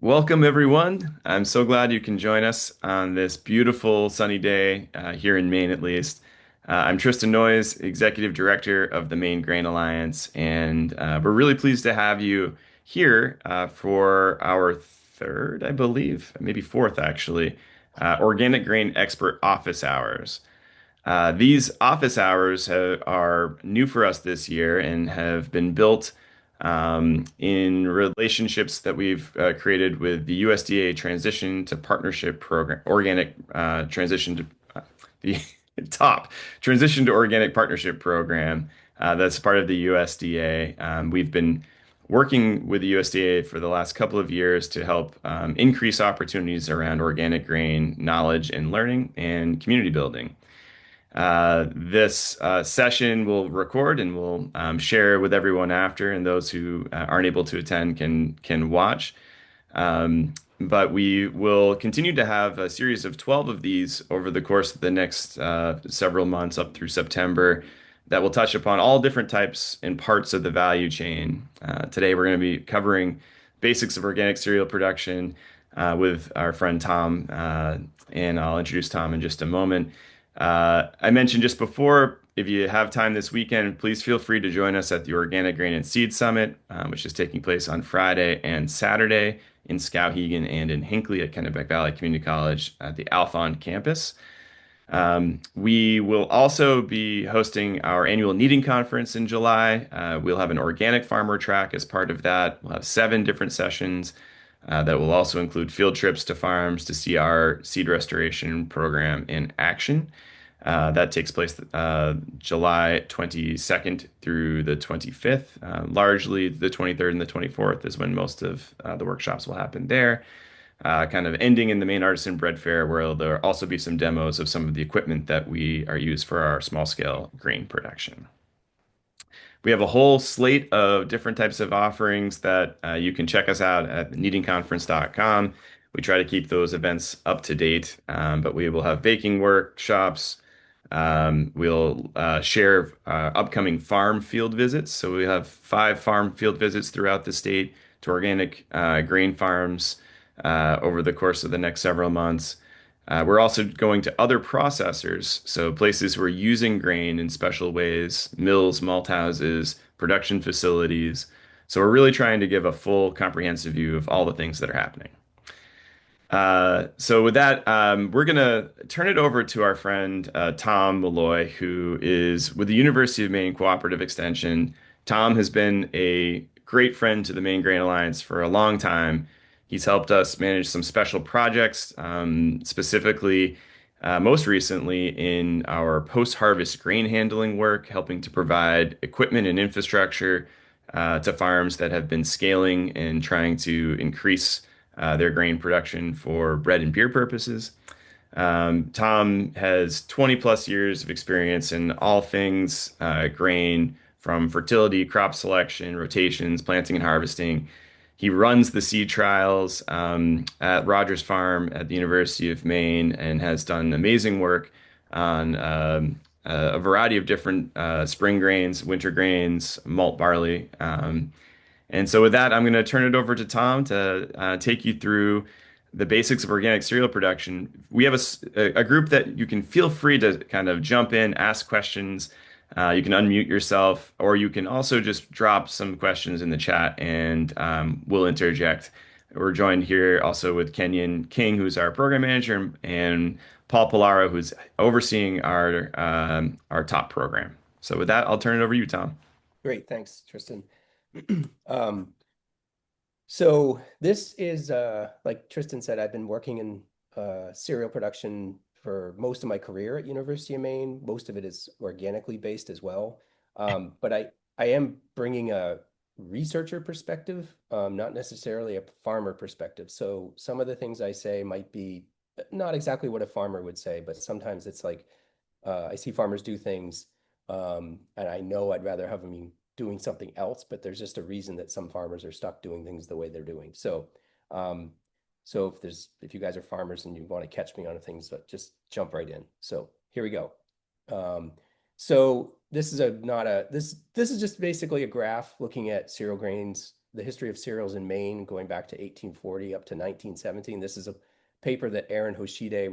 Welcome, everyone. I'm so glad you can join us on this beautiful sunny day here in Maine, at least. I'm Tristan Noyes, Executive Director of the Maine Grain Alliance, and we're really pleased to have you here for our third, I believe, maybe fourth, actually, Organic Grain Expert Office Hours. These office hours are new for us this year and have been built in relationships that we've created with the USDA Transition to Partnership Program, Organic Transition to the top Transition to Organic Partnership Program. That's part of the USDA. We've been working with the USDA for the last couple of years to help increase opportunities around organic grain knowledge and learning and community building. This session we'll record and we'll share with everyone after, and those who aren't able to attend can watch. But we will continue to have a series of 12 of these over the course of the next several months up through September that will touch upon all different types and parts of the value chain. Today we're going to be covering basics of organic cereal production with our friend Tom, and I'll introduce Tom in just a moment. I mentioned just before, if you have time this weekend, please feel free to join us at the Organic Grain and Seed Summit, which is taking place on Friday and Saturday in Skowhegan and in Hinckley at Kennebec Valley Community College at the Alphon campus. We will also be hosting our annual Kneading Conference in July. We'll have an organic farmer track as part of that. We'll have 7 different sessions that will also include field trips to farms to see our seed restoration program in action. That takes place July 22nd through the 25th. Largely the 23rd and the 24th is when most of the workshops will happen there. Kind of ending in the main artisan bread fair, where there'll also be some demos of some of the equipment that we are used for our small scale grain production. We have a whole slate of different types of offerings that you can check us out at kneadingconference.com. We try to keep those events up to date, but we will have baking workshops. We'll share upcoming farm field visits. So we have 5 farm field visits throughout the state to organic grain farms over the course of the next several months. We're also going to other processors, so places who are using grain in special ways, mills, malt houses, production facilities. So we're really trying to give a full comprehensive view of all the things that are happening. So with that, we're going to turn it over to our friend Tom Molloy, who is with the University of Maine Cooperative Extension. Tom has been a great friend to the Maine Grain Alliance for a long time. He's helped us manage some special projects, specifically, most recently in our post-harvest grain handling work, helping to provide equipment and infrastructure to farms that have been scaling and trying to increase their grain production for bread and beer purposes. Tom has 20 plus years of experience in all things grain, from fertility, crop selection, rotations, planting and harvesting. He runs the seed trials at Rogers Farm at the University of Maine and has done amazing work on a variety of different spring grains, winter grains, malt barley. And so with that, I'm going to turn it over to Tom to take you through the basics of organic cereal production. We have a group that you can feel free to kind of jump in, ask questions. You can unmute yourself, or you can also just drop some questions in the chat and we'll interject. We're joined here also with Kenyon King, who's our program manager, and Paul Polaro, who's overseeing our top program. So with that, I'll turn it over to you, Tom. Great, thanks, Tristan. So this is, like Tristan said, I've been working in cereal production for most of my career at University of Maine. Most of it is organically based as well. But I am bringing a researcher perspective, not necessarily a farmer perspective. So some of the things I say might be not exactly what a farmer would say, but sometimes it's like I see farmers do things, and I know I'd rather have them doing something else, but there's just a reason that some farmers are stuck doing things the way they're doing. So, if you guys are farmers and you want to catch me on things, just jump right in. So here we go. So this is this is just basically a graph looking at cereal grains the history of cereals in Maine going back to 1840 up to 1917. This is a paper that Aaron Hoshide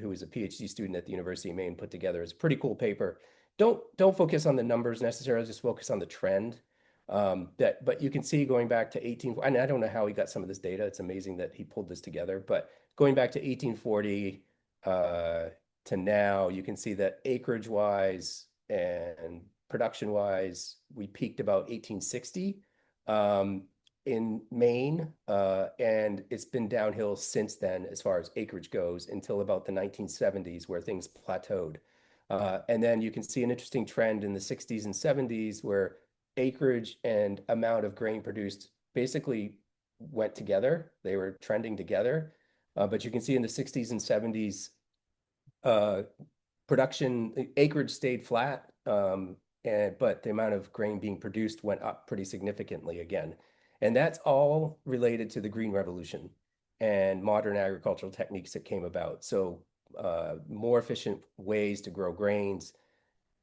who was a PhD student at the University of Maine put together. It's a pretty cool paper. Don't focus on the numbers necessarily, just focus on the trend. But you can see going back to 18, and I don't know how he got some of this data. It's amazing that he pulled this together, but going back to 1840 to now, you can see that acreage wise and production wise, we peaked about 1860 in Maine, and it's been downhill since then as far as acreage goes until about the 1970s where things plateaued. And then you can see an interesting trend in the 60s and 70s where acreage and amount of grain produced basically went together. They were trending together. But you can see in the 60s and 70s, uh, production acreage stayed flat, but the amount of grain being produced went up pretty significantly again. And that's all related to the Green Revolution and modern agricultural techniques that came about. So more efficient ways to grow grains,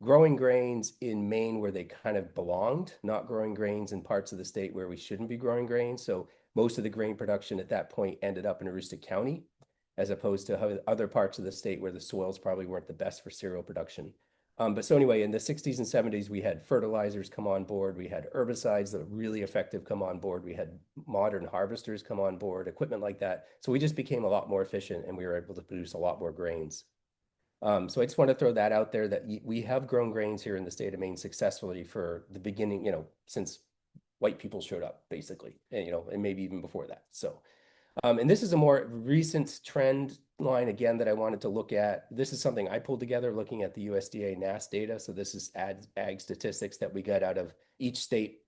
growing grains in Maine where they kind of belonged, not growing grains in parts of the state where we shouldn't be growing grains. So most of the grain production at that point ended up in Aroostook County, as opposed to other parts of the state where the soils probably weren't the best for cereal production. But so anyway, in the 60s and 70s, we had fertilizers come on board. We had herbicides that were really effective come on board. We had modern harvesters come on board, equipment like that. So we just became a lot more efficient and we were able to produce a lot more grains. So I just want to throw that out there that we have grown grains here in the state of Maine successfully for the beginning, since white people showed up, basically, and maybe even before that. So, and this is a more recent trend line again that I wanted to look at. This is something I pulled together looking at the USDA NASS data. So this is ag statistics that we get out of each state,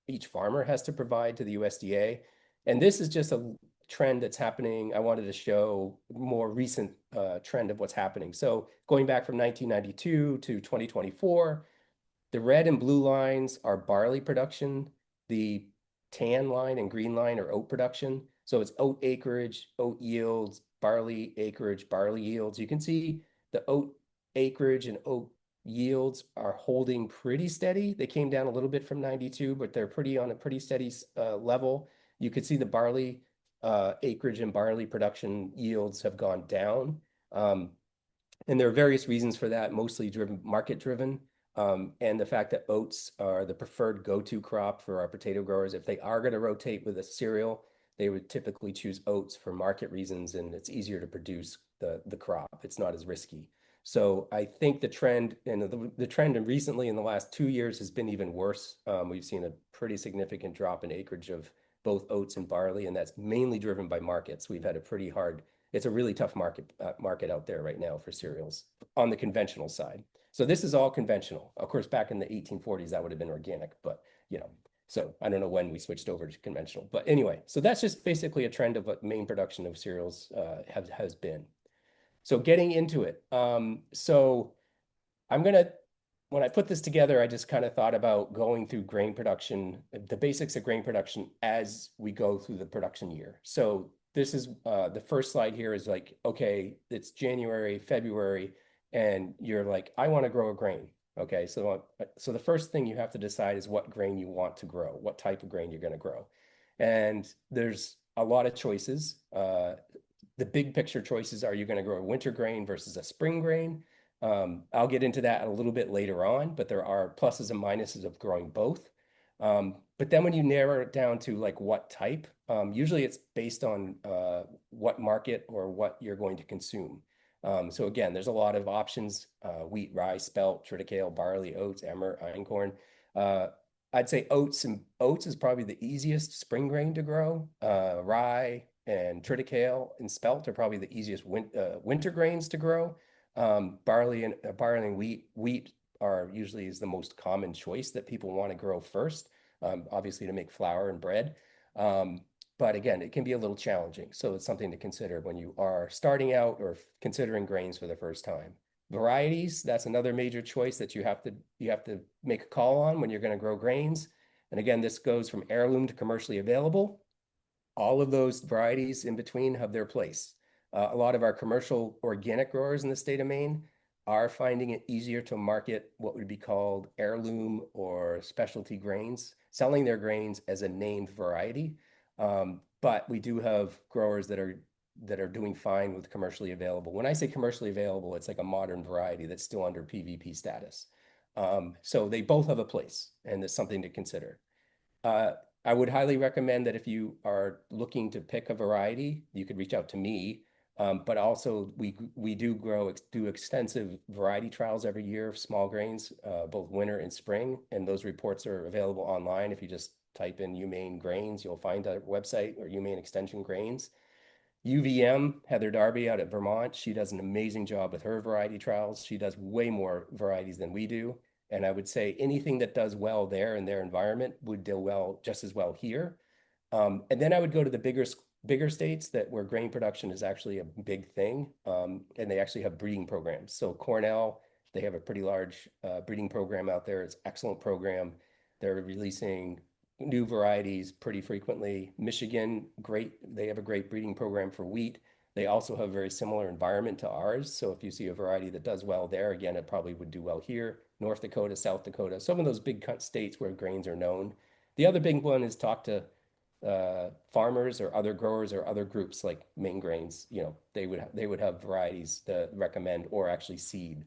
each farmer has to provide to the USDA. And this is just a trend that's happening. I wanted to show more recent trend of what's happening. So going back from 1992 to 2024, the red and blue lines are barley production. The tan line and green line are oat production. So it's oat acreage, oat yields, barley acreage, barley yields. You can see the oat acreage and oat yields are holding pretty steady. They came down a little bit from 92, but they're on a pretty steady level. You could see the barley acreage and barley production yields have gone down. And there are various reasons for that, mostly market driven. And the fact that oats are the preferred go-to crop for our potato growers. If they are going to rotate with a cereal, they would typically choose oats for market reasons, and it's easier to produce the crop. It's not as risky. So I think the trend and recently in the last 2 years has been even worse. We've seen a pretty significant drop in acreage of both oats and barley, and that's mainly driven by markets. We've had it's a really tough market out there right now for cereals on the conventional side. So this is all conventional. Of course, back in the 1840s, that would have been organic, but so I don't know when we switched over to conventional. But anyway, so that's just basically a trend of what main production of cereals has been. So getting into it. So when I put this together, I just kind of thought about going through grain production, the basics of grain production as we go through the production year. So this is the first slide here is like, okay, it's January, February, and you're like, I want to grow a grain. Okay, so the first thing you have to decide is what grain you want to grow, what type of grain you're going to grow. And there's a lot of choices. The big picture choices are you going to grow a winter grain versus a spring grain? I'll get into that a little bit later on, but there are pluses and minuses of growing both. But then when you narrow it down to like what type, usually it's based on what market or what you're going to consume. So again, there's a lot of options, wheat, rye, spelt, triticale, barley, oats, emmer, einkorn. I'd say oats is probably the easiest spring grain to grow. Rye and triticale and spelt are probably the easiest winter grains to grow. Barley and wheat are usually is the most common choice that people want to grow first, obviously to make flour and bread. But again, it can be a little challenging. So it's something to consider when you are starting out or considering grains for the first time. Varieties, that's another major choice that you have to make a call on when you're going to grow grains. And again, this goes from heirloom to commercially available. All of those varieties in between have their place. A lot of our commercial organic growers in the state of Maine are finding it easier to market what would be called heirloom or specialty grains, selling their grains as a named variety. But we do have growers that are doing fine with commercially available. When I say commercially available, it's like a modern variety that's still under PVP status. So they both have a place, and it's something to consider. Uh, I would highly recommend that if you are looking to pick a variety, you could reach out to me. But also, we do extensive variety trials every year of small grains, both winter and spring, and those reports are available online. If you just type in UMaine grains, you'll find our website or UMaine Extension grains. UVM, Heather Darby out at Vermont, she does an amazing job with her variety trials. She does way more varieties than we do. And I would say anything that does well there in their environment would do well just as well here. And then I would go to the bigger states that where grain production is actually a big thing, and they actually have breeding programs. So Cornell, they have a pretty large breeding program out there. It's an excellent program. They're releasing new varieties pretty frequently. Michigan, great. They have a great breeding program for wheat. They also have a very similar environment to ours. So if you see a variety that does well there, again, it probably would do well here. North Dakota, South Dakota, some of those big states where grains are known. The other big one is talk to farmers or other growers or other groups like Maine Grains. They would have varieties to recommend or actually seed.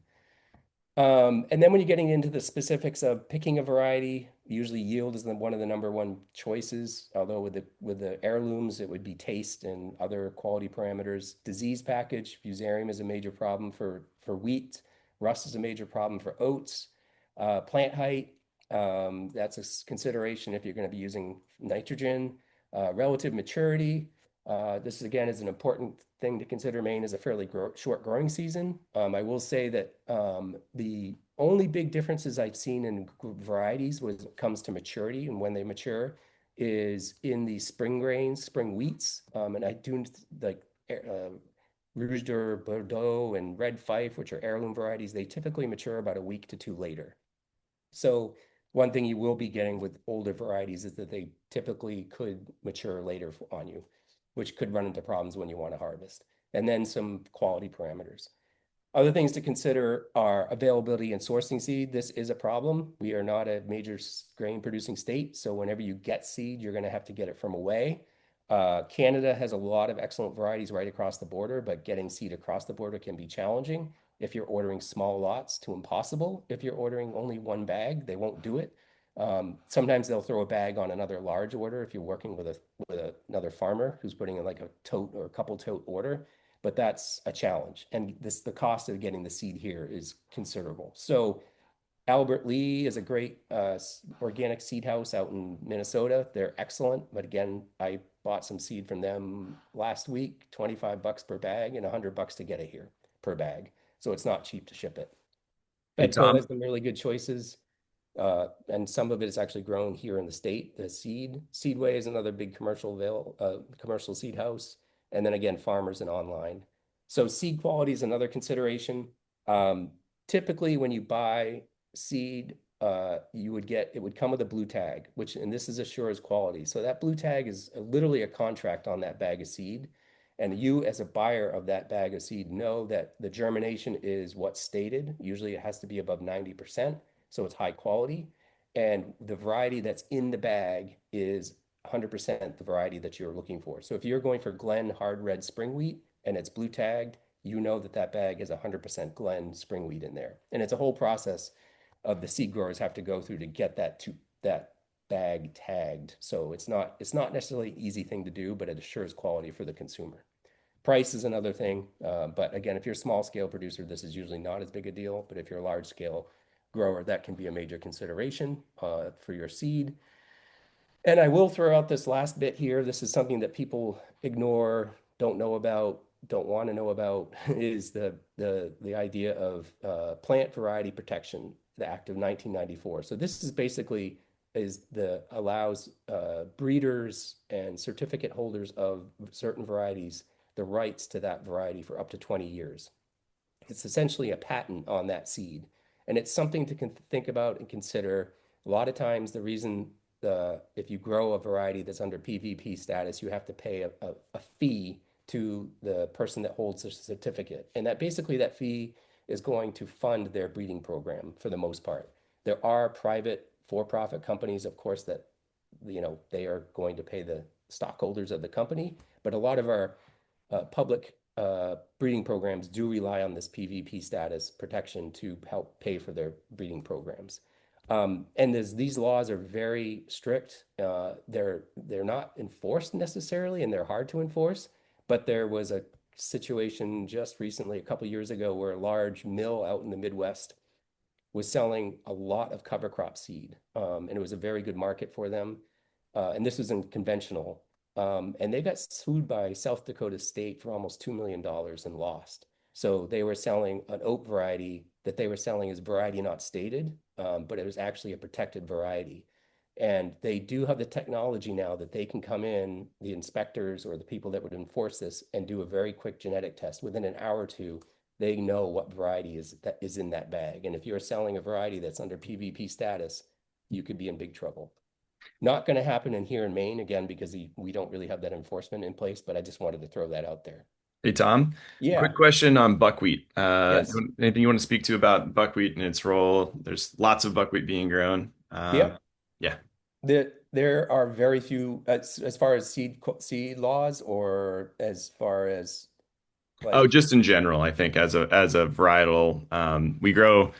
And then when you're getting into the specifics of picking a variety, usually yield is one of the number one choices. Although with the heirlooms, it would be taste and other quality parameters. Disease package, fusarium is a major problem for wheat. Rust is a major problem for oats. Plant height, that's a consideration if you're going to be using nitrogen. Relative maturity, this again is an important thing to consider. Maine is a fairly short growing season. I will say that the only big differences I've seen in varieties when it comes to maturity and when they mature is in the spring grains, spring wheats. And I do like Rouge de Bordeaux and Red Fife, which are heirloom varieties. They typically mature about a week to two later. So one thing you will be getting with older varieties is that they typically could mature later on you, which could run into problems when you want to harvest. And then some quality parameters. Other things to consider are availability and sourcing seed. This is a problem. We are not a major grain producing state. So whenever you get seed, you're going to have to get it from away. Canada has a lot of excellent varieties right across the border, but getting seed across the border can be challenging. If you're ordering small lots to impossible, if you're ordering only one bag, they won't do it. Sometimes they'll throw a bag on another large order if you're working with another farmer who's putting in like a tote or a couple tote order, but that's a challenge. And the cost of getting the seed here is considerable. So Albert Lee is a great organic seed house out in Minnesota. They're excellent, but again, I bought some seed from them last week, 25 bucks per bag and 100 bucks to get it here per bag. So it's not cheap to ship it. Hey, Bedco Tom. has some really good choices. And some of it is actually grown here in the state. The Seedway is another big commercial seed house. And then again, farmers and online. So seed quality is another consideration. Um, Typically, when you buy seed, it would come with a blue tag, and this is assures quality. So that blue tag is literally a contract on that bag of seed. And you, as a buyer of that bag of seed, know that the germination is what's stated. Usually it has to be above 90%, so it's high quality. And the variety that's in the bag is 100% the variety that you're looking for. So if you're going for Glen hard red spring wheat and it's blue tagged, you know that that bag is 100% Glen spring wheat in there. And it's a whole process of the seed growers have to go through to get that bag tagged. So it's not necessarily an easy thing to do, but it assures quality for the consumer. Price is another thing. But again, if you're a small scale producer, this is usually not as big a deal. But if you're a large scale grower, that can be a major consideration for your seed. And I will throw out this last bit here. This is something that people ignore, don't know about, don't want to know about, is the idea of plant variety protection, the Act of 1994. So this is basically allows breeders and certificate holders of certain varieties the rights to that variety for up to 20 years. It's essentially a patent on that seed. And it's something to think about and consider. A lot of times, the reason if you grow a variety that's under PVP status, you have to pay a fee to the person that holds the certificate. And that basically that fee is going to fund their breeding program for the most part. There are private for-profit companies, of course, that they are going to pay the stockholders of the company, but a lot of our public breeding programs do rely on this PVP status protection to help pay for their breeding programs. And these laws are very strict. They're not enforced necessarily, and they're hard to enforce. But there was a situation just recently, a couple years ago, where a large mill out in the Midwest was selling a lot of cover crop seed, and it was a very good market for them. And this was in conventional. And they got sued by South Dakota State for almost $2 million and lost. So they were selling an oat variety that they were selling as variety not stated, but it was actually a protected variety. And they do have the technology now that they can come in, the inspectors or the people that would enforce this, and do a very quick genetic test. Within an hour or two, they know what variety is in that bag. And if you're selling a variety that's under PVP status, you could be in big trouble. Not going to happen in here in Maine again because we don't really have that enforcement in place, but I just wanted to throw that out there. Hey, Tom, quick Yeah. question on buckwheat. Yes. Anything you want to speak to about buckwheat and its role? There's lots of buckwheat being grown. Yep. Yeah. There are very few as far as seed laws or as far as Oh, like just in general, I think as a varietal, we grow.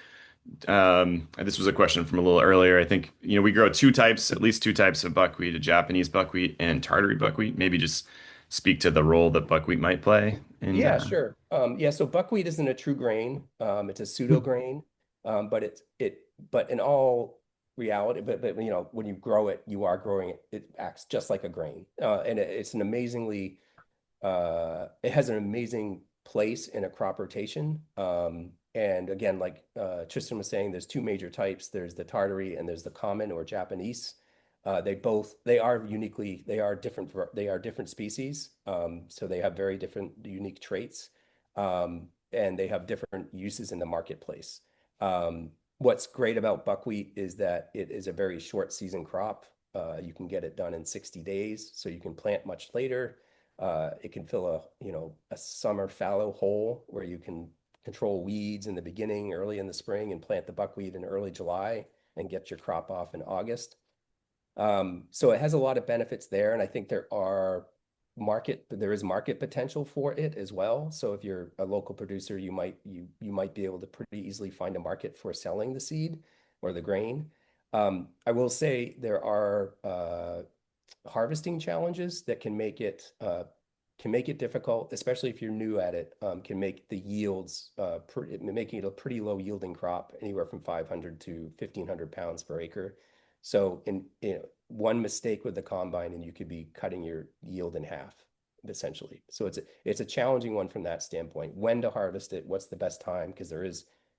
This was a question from a little earlier. I think, we grow two types, at least two types of buckwheat, a Japanese buckwheat and Tartary buckwheat. Maybe just speak to the role that buckwheat might play in. yeah, sure. Yeah, so buckwheat isn't a true grain. It's a pseudo grain. But but in all reality, but when you grow it, you are growing it. It acts just like a grain. And it's an amazingly it has an amazing place in a crop rotation. And again, like Tristan was saying, there's two major types. There's the Tartary and there's the common or Japanese. They are different species. So they have very different unique traits. And they have different uses in the marketplace. What's great about buckwheat is that it is a very short season crop. You can get it done in 60 days, so you can plant much later. It can fill a summer fallow hole where you can control weeds in the beginning, early in the spring, and plant the buckwheat in early July and get your crop off in August. So it has a lot of benefits there, and I think there is market potential for it as well. So if you're a local producer, you might be able to pretty easily find a market for selling the seed or the grain. I will say there are harvesting challenges that can make it difficult, especially if you're new at it. Can make the yields making it a pretty low yielding crop, anywhere from 500 to 1,500 pounds per acre. So one mistake with the combine and you could be cutting your yield in half, essentially. So it's a challenging one from that standpoint. When to harvest it, what's the best time? Because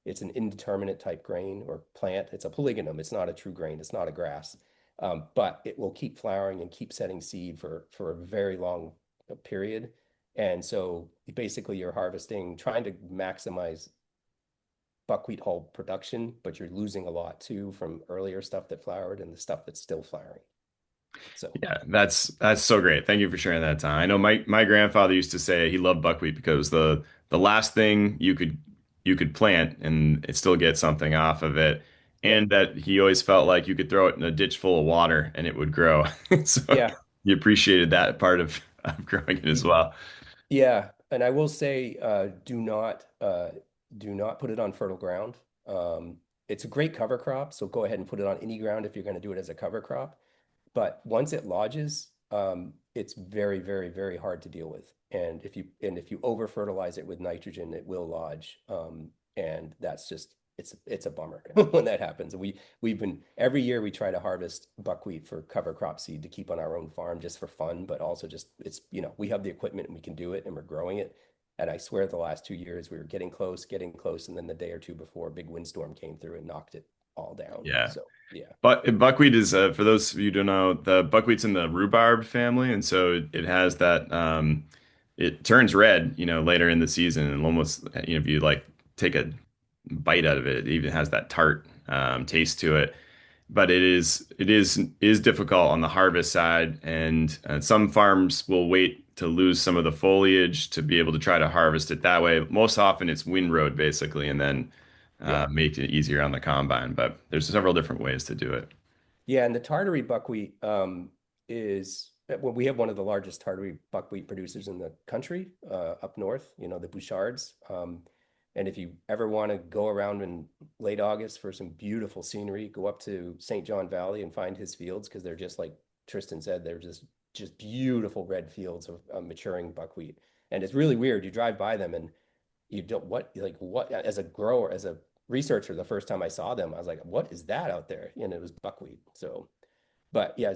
it's an indeterminate type grain or plant. It's a polygonum. It's not a true grain. It's not a grass. But it will keep flowering and keep setting seed for a very long period. And so basically you're harvesting, trying to maximize buckwheat hull production, but you're losing a lot too from earlier stuff that flowered and the stuff that's still flowering. So Yeah, that's so great. Thank you for sharing that, Tom. I know my grandfather used to say he loved buckwheat because the last thing you could plant and it still get something off of it, yep. and that he always felt like you could throw it in a ditch full of water and it would grow. So Yeah. he appreciated that part of growing it as Y- well. Yeah. And I will say, do not put it on fertile ground. It's a great cover crop, so go ahead and put it on any ground if you're going to do it as a cover crop. But once it lodges, it's very, very, very hard to deal with. And if you over fertilize it with nitrogen, it will lodge. And that's just it's a bummer when that happens. We've been every year we try to harvest buckwheat for cover crop seed to keep on our own farm just for fun, but also just we have the equipment and we can do it and we're growing it. And I swear the last 2 years we were getting close, and then the day or two before a big windstorm came through and knocked it all down. Yeah. So yeah. But buckwheat is, for those of you who don't know, the buckwheat's in the rhubarb family, and so it has that. It turns red, later in the season, and almost, if you like take a bite out of it, it even has that tart taste to it. But it is difficult on the harvest side, and some farms will wait to lose some of the foliage to be able to try to harvest it that way. Most often it's windrowed basically, and then Yeah. make it easier on the combine. But there's several different ways to do it. Yeah, and the Tartary buckwheat is well, we have one of the largest Tartary buckwheat producers in the country up north, the Bouchards. And if you ever want to go around in late August for some beautiful scenery, go up to St. John Valley and find his fields because they're just like Tristan said, they're just beautiful red fields of maturing buckwheat. And it's really weird. You drive by them and you don't what as a grower, as a researcher, the first time I saw them, I was like, what is that out there? And it was buckwheat. So, but yeah,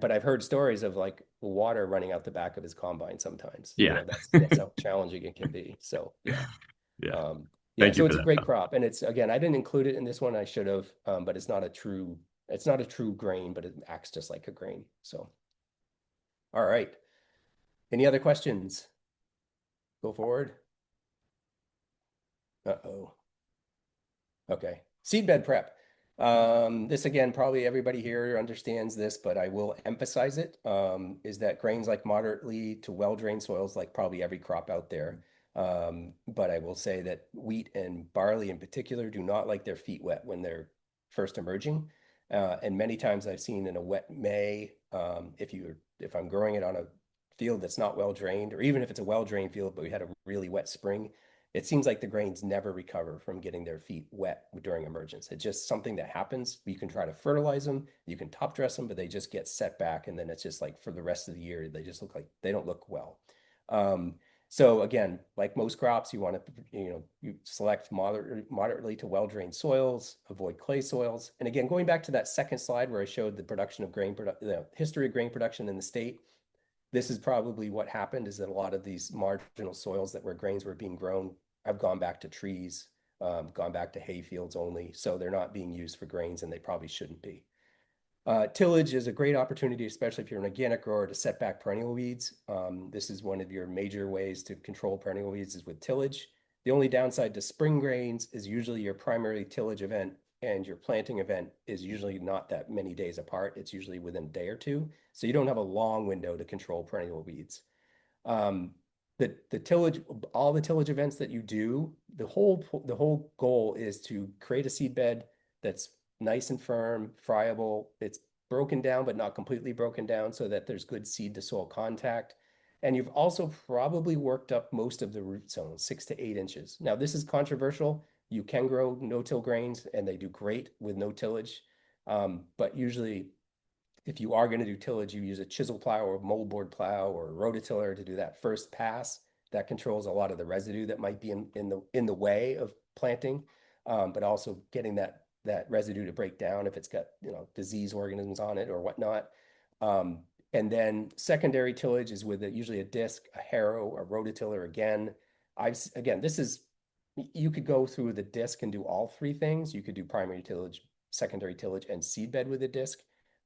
but I've heard stories of like water running out the back of his combine sometimes. Yeah. That's how challenging it can be. So yeah. Yeah. Um, yeah, Thank you so for it's a that, great though. crop. And it's again, I didn't include it in this one. I should have, but it's not a true grain, but it acts just like a grain. So all right. Any other questions? Go forward. Uh-oh. Okay. Seedbed prep. This again, probably everybody here understands this, but I will emphasize it, is that grains like moderately to well-drained soils, like probably every crop out there. But I will say that wheat and barley in particular do not like their feet wet when they're first emerging. And many times I've seen in a wet May, if I'm growing it on a field that's not well drained, or even if it's a well-drained field, but we had a really wet spring, it seems like the grains never recover from getting their feet wet during emergence. It's just something that happens. You can try to fertilize them, you can top dress them, but they just get set back. And then it's just like for the rest of the year, they just look like they don't look well. Um, so again, like most crops, you want to, you select moderately to well-drained soils, avoid clay soils. And again, going back to that second slide where I showed the production of the history of grain production in the state, this is probably what happened is that a lot of these marginal soils that where grains were being grown have gone back to trees, gone back to hay fields only. So they're not being used for grains and they probably shouldn't be. Tillage is a great opportunity, especially if you're an organic grower, to set back perennial weeds. This is one of your major ways to control perennial weeds is with tillage. The only downside to spring grains is usually your primary tillage event and your planting event is usually not that many days apart. It's usually within a day or two. So you don't have a long window to control perennial weeds. Um, the tillage, all the tillage events that you do, the whole goal is to create a seed bed that's nice and firm, friable. It's broken down, but not completely broken down so that there's good seed to soil contact. And you've also probably worked up most of the root zone, 6 to 8 inches. Now, this is controversial. You can grow no-till grains and they do great with no tillage. But usually if you are going to do tillage, you use a chisel plow or moldboard plow or a rototiller to do that first pass. That controls a lot of the residue that might be in the way of planting, but also getting that residue to break down if it's got disease organisms on it or whatnot. Um, and then secondary tillage is with usually a disc, a harrow, a rototiller. Again, this is you could go through the disc and do all three things. You could do primary tillage, secondary tillage, and seed bed with a disc.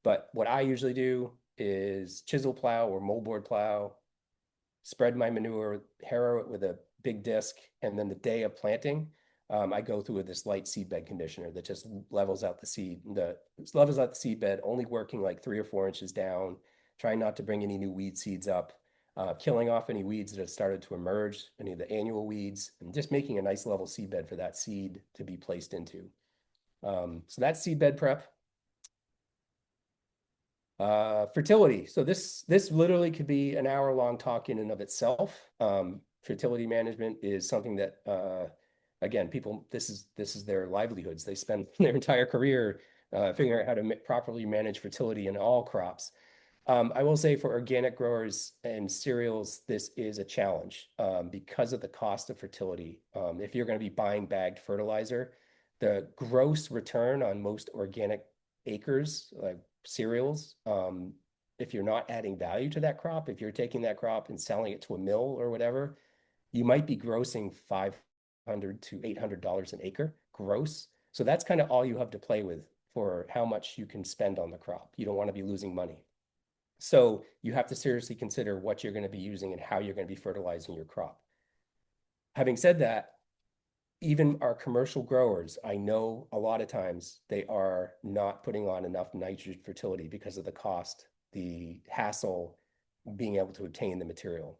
But what I usually do is chisel plow or moldboard plow, spread my manure, harrow it with a big disc, and then the day of planting, I go through with this light seed bed conditioner that just levels out the seed bed, only working like 3 or 4 inches down, trying not to bring any new weed seeds up, killing off any weeds that have started to emerge, any of the annual weeds, and just making a nice level seed bed for that seed to be placed into. So that's seed bed prep. Fertility. So this literally could be an hour-long talk in and of itself. Fertility management is something that again, people this is their livelihoods. They spend their entire career figuring out how to properly manage fertility in all crops. I will say for organic growers and cereals, this is a challenge because of the cost of fertility. If you're going to be buying bagged fertilizer, the gross return on most organic acres, like cereals, if you're not adding value to that crop, if you're taking that crop and selling it to a mill or whatever, you might be grossing $500 to $800 an acre gross. So that's kind of all you have to play with for how much you can spend on the crop. You don't want to be losing money. So you have to seriously consider what you're going to be using and how you're going to be fertilizing your crop. Having said that, even our commercial growers, I know a lot of times they are not putting on enough nitrogen fertility because of the cost, the hassle, being able to obtain the material.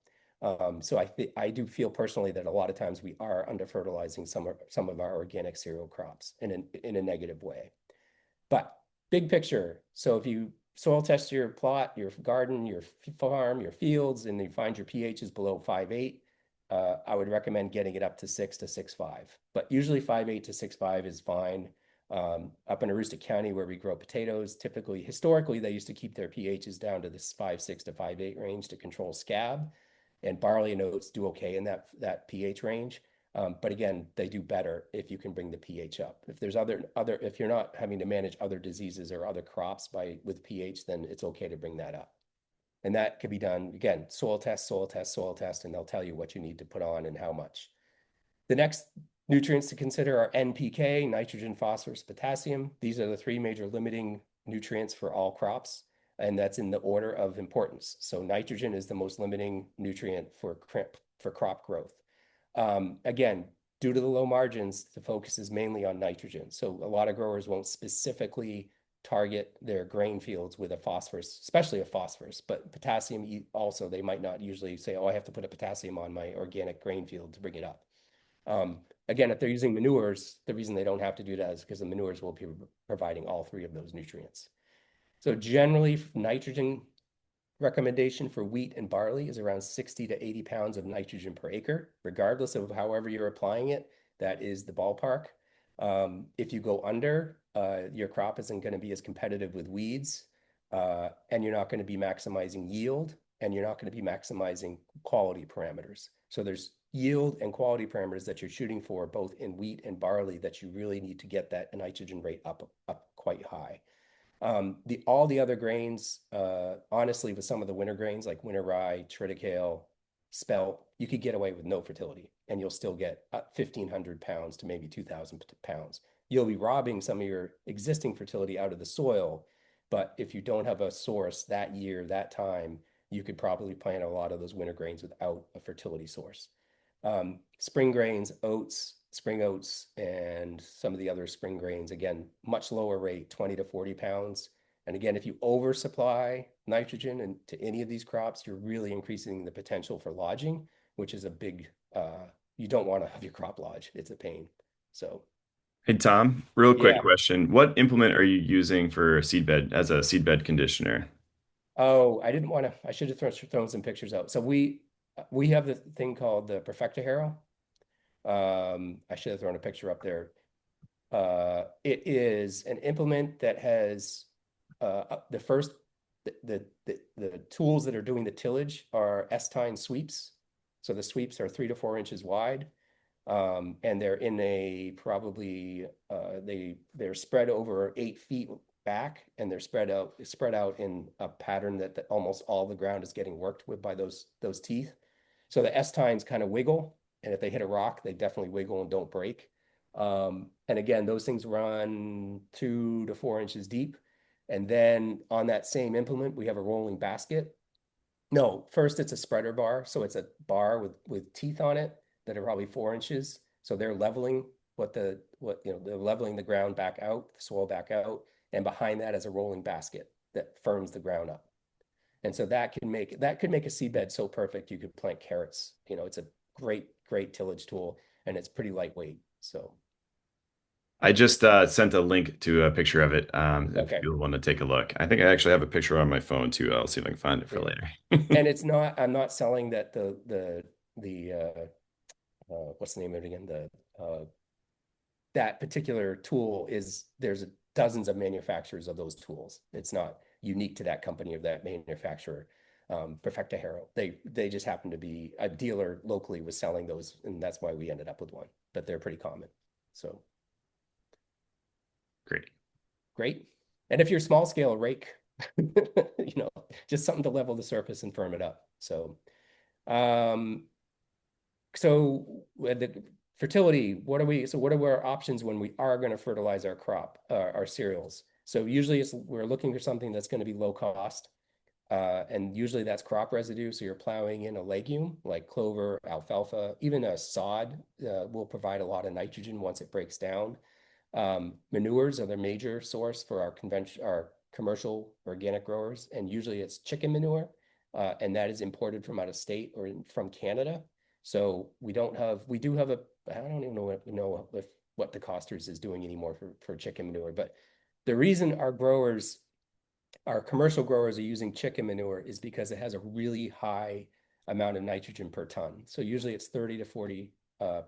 So I do feel personally that a lot of times we are under fertilizing some of our organic cereal crops in a negative way. But big picture, so if you soil test your plot, your garden, your farm, your fields, and you find your pH is below 5.8, I would recommend getting it up to 6 to 6.5. But usually 5.8 to 6.5 is fine. Up in Aroostook County where we grow potatoes, typically, historically, they used to keep their pHs down to this 5.6 to 5.8 range to control scab. And barley and oats do okay in that pH range. But again, they do better if you can bring the pH up. If there's if you're not having to manage other diseases or other crops with pH, then it's okay to bring that up. And that can be done, again, soil test, soil test, soil test, and they'll tell you what you need to put on and how much. The next nutrients to consider are NPK, nitrogen, phosphorus, potassium. These are the three major limiting nutrients for all crops, and that's in the order of importance. So nitrogen is the most limiting nutrient for crop growth. Again, due to the low margins, the focus is mainly on nitrogen. So a lot of growers won't specifically target their grain fields with a phosphorus, especially a phosphorus, but potassium also, they might not usually say, oh, I have to put a potassium on my organic grain field to bring it up. Again, if they're using manures, the reason they don't have to do that is because the manures will be providing all three of those nutrients. So generally, nitrogen recommendation for wheat and barley is around 60 to 80 pounds of nitrogen per acre, regardless of however you're applying it. That is the ballpark. If you go under, your crop isn't going to be as competitive with weeds, and you're not going to be maximizing yield, and you're not going to be maximizing quality parameters. So there's yield and quality parameters that you're shooting for both in wheat and barley that you really need to get that nitrogen rate up quite high. All the other grains, honestly, with some of the winter grains like winter rye, triticale, spelt, you could get away with no fertility and you'll still get 1,500 pounds to maybe 2,000 pounds. You'll be robbing some of your existing fertility out of the soil, but if you don't have a source that year, that time, you could probably plant a lot of those winter grains without a fertility source. Spring grains, oats, spring oats, and some of the other spring grains, again, much lower rate, 20 to 40 pounds. And again, if you oversupply nitrogen into any of these crops, you're really increasing the potential for lodging, which is a big, you don't want to have your crop lodge. It's a pain. So, Hey Tom, real quick yeah. question. What implement are you using for seedbed as a seedbed conditioner? Oh, I didn't want to, I should have thrown some pictures out. So we have the thing called the Perfecta Harrow. I should have thrown a picture up there. It is an implement that has the first the tools that are doing the tillage are S-tine sweeps. So the sweeps are 3 to 4 inches wide, and they're in a probably they're spread over 8 feet back, and they're spread out in a pattern that almost all the ground is getting worked with by those teeth. So the S-tines kind of wiggle, and if they hit a rock, they definitely wiggle and don't break. And again, those things run 2 to 4 inches deep. And then on that same implement, we have a rolling basket. No, first it's a spreader bar. So it's a bar with teeth on it that are probably 4 inches. So they're leveling they're leveling the ground back out, the soil back out. And behind that is a rolling basket that firms the ground up. And so that could make a seedbed so perfect you could plant carrots. It's a great tillage tool, and it's pretty lightweight. So I just sent a link to a picture of it if okay, you want to take a look. I think I actually have a picture on my phone too. I'll see if I can find it for yeah. later. And it's not. I'm not selling that the what's the name of it again? The that particular tool there's dozens of manufacturers of those tools. It's not unique to that company or that manufacturer. Perfecta Harrow. They just happen to be a dealer locally was selling those, and that's why we ended up with one. But they're pretty common. So Great. great. And if you're small scale, rake, just something to level the surface and firm it up. Um, with the fertility, what are our options when we are going to fertilize our crop, our cereals? So usually we're looking for something that's going to be low cost. And usually that's crop residue. So you're plowing in a legume like clover, alfalfa, even a sod will provide a lot of nitrogen once it breaks down. Manures are the major source for our commercial organic growers, and usually it's chicken manure. and that is imported from out of state or from Canada. So we do have I don't even know what the Costers is doing anymore for chicken manure, but the reason our commercial growers are using chicken manure is because it has a really high amount of nitrogen per ton. So usually it's 30 to 40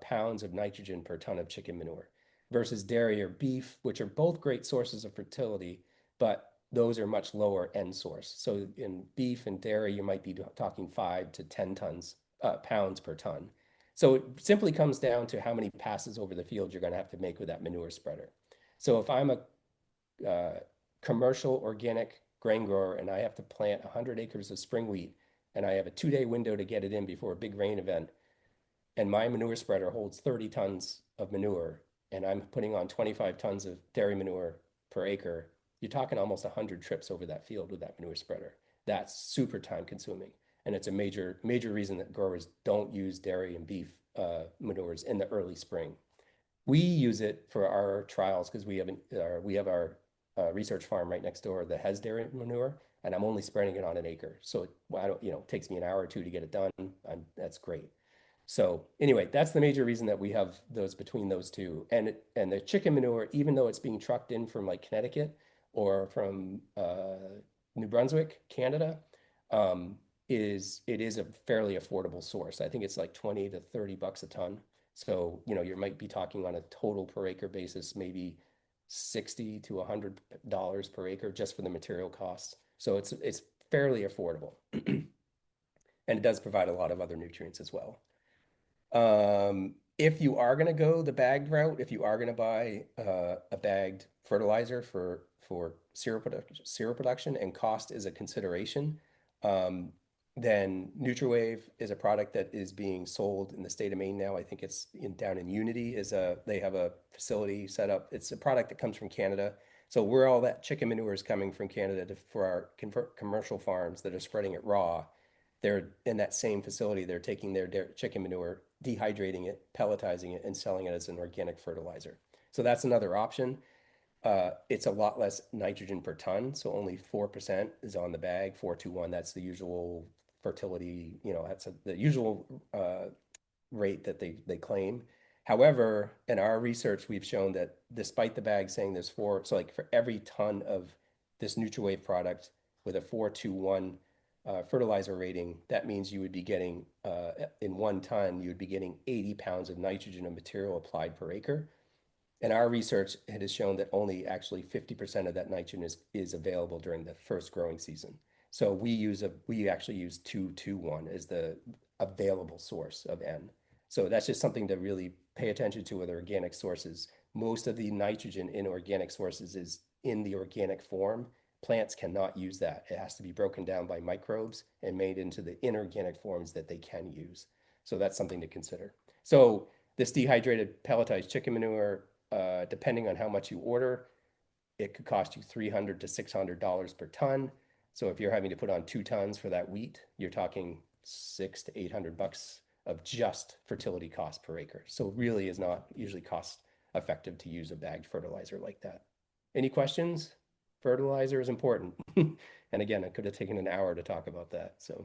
pounds of nitrogen per ton of chicken manure versus dairy or beef, which are both great sources of fertility, but those are much lower end source. So in beef and dairy, you might be talking 5 to 10 pounds per ton. So it simply comes down to how many passes over the field you're going to have to make with that manure spreader. So if I'm a commercial organic grain grower and I have to plant 100 acres of spring wheat and I have a 2 day window to get it in before a big rain event, and my manure spreader holds 30 tons of manure and I'm putting on 25 tons of dairy manure per acre, you're talking almost 100 trips over that field with that manure spreader. That's super time consuming. And it's a major reason that growers don't use dairy and beef manures in the early spring. We use it for our trials because we have our research farm right next door that has dairy manure, and I'm only spreading it on an acre. So I don't, it takes me an hour or two to get it done. That's great. So anyway, that's the major reason that we have those between those two. And the chicken manure, even though it's being trucked in from like Connecticut or from New Brunswick, Canada, um, it is a fairly affordable source. I think it's like 20 to 30 bucks a ton. So, you might be talking on a total per acre basis, maybe 60 to $100 per acre just for the material costs. So it's fairly affordable. And it does provide a lot of other nutrients as well. If you are going to go the bagged route, if you are going to buy a bagged fertilizer for cereal production and cost is a consideration, um, then NutriWave is a product that is being sold in the state of Maine now. I think it's down in Unity they have a facility set up. It's a product that comes from Canada. So where all that chicken manure is coming from Canada for our commercial farms that are spreading it raw, they're in that same facility. They're taking their chicken manure, dehydrating it, pelletizing it, and selling it as an organic fertilizer. So that's another option. It's a lot less nitrogen per ton, so only 4% is on the bag, 421. That's the usual fertility, that's the usual rate that they claim. However, in our research, we've shown that despite the bag saying there's four, so like for every ton of this NutriWave product with a 421 fertilizer rating, that means you would be getting, in 1 ton, you would be getting 80 pounds of nitrogen of material applied per acre. And our research has shown that only actually 50% of that nitrogen is available during the first growing season. So we actually use 221 as the available source of N. So that's just something to really pay attention to with organic sources. Most of the nitrogen in organic sources is in the organic form. Plants cannot use that. It has to be broken down by microbes and made into the inorganic forms that they can use. So that's something to consider. So this dehydrated pelletized chicken manure, depending on how much you order, it could cost you $300 to $600 per ton. So if you're having to put on 2 tons for that wheat, you're talking $600 to $800 of just fertility cost per acre. So it really is not usually cost effective to use a bagged fertilizer like that. Any questions? Fertilizer is important. And again, it could have taken an hour to talk about that. So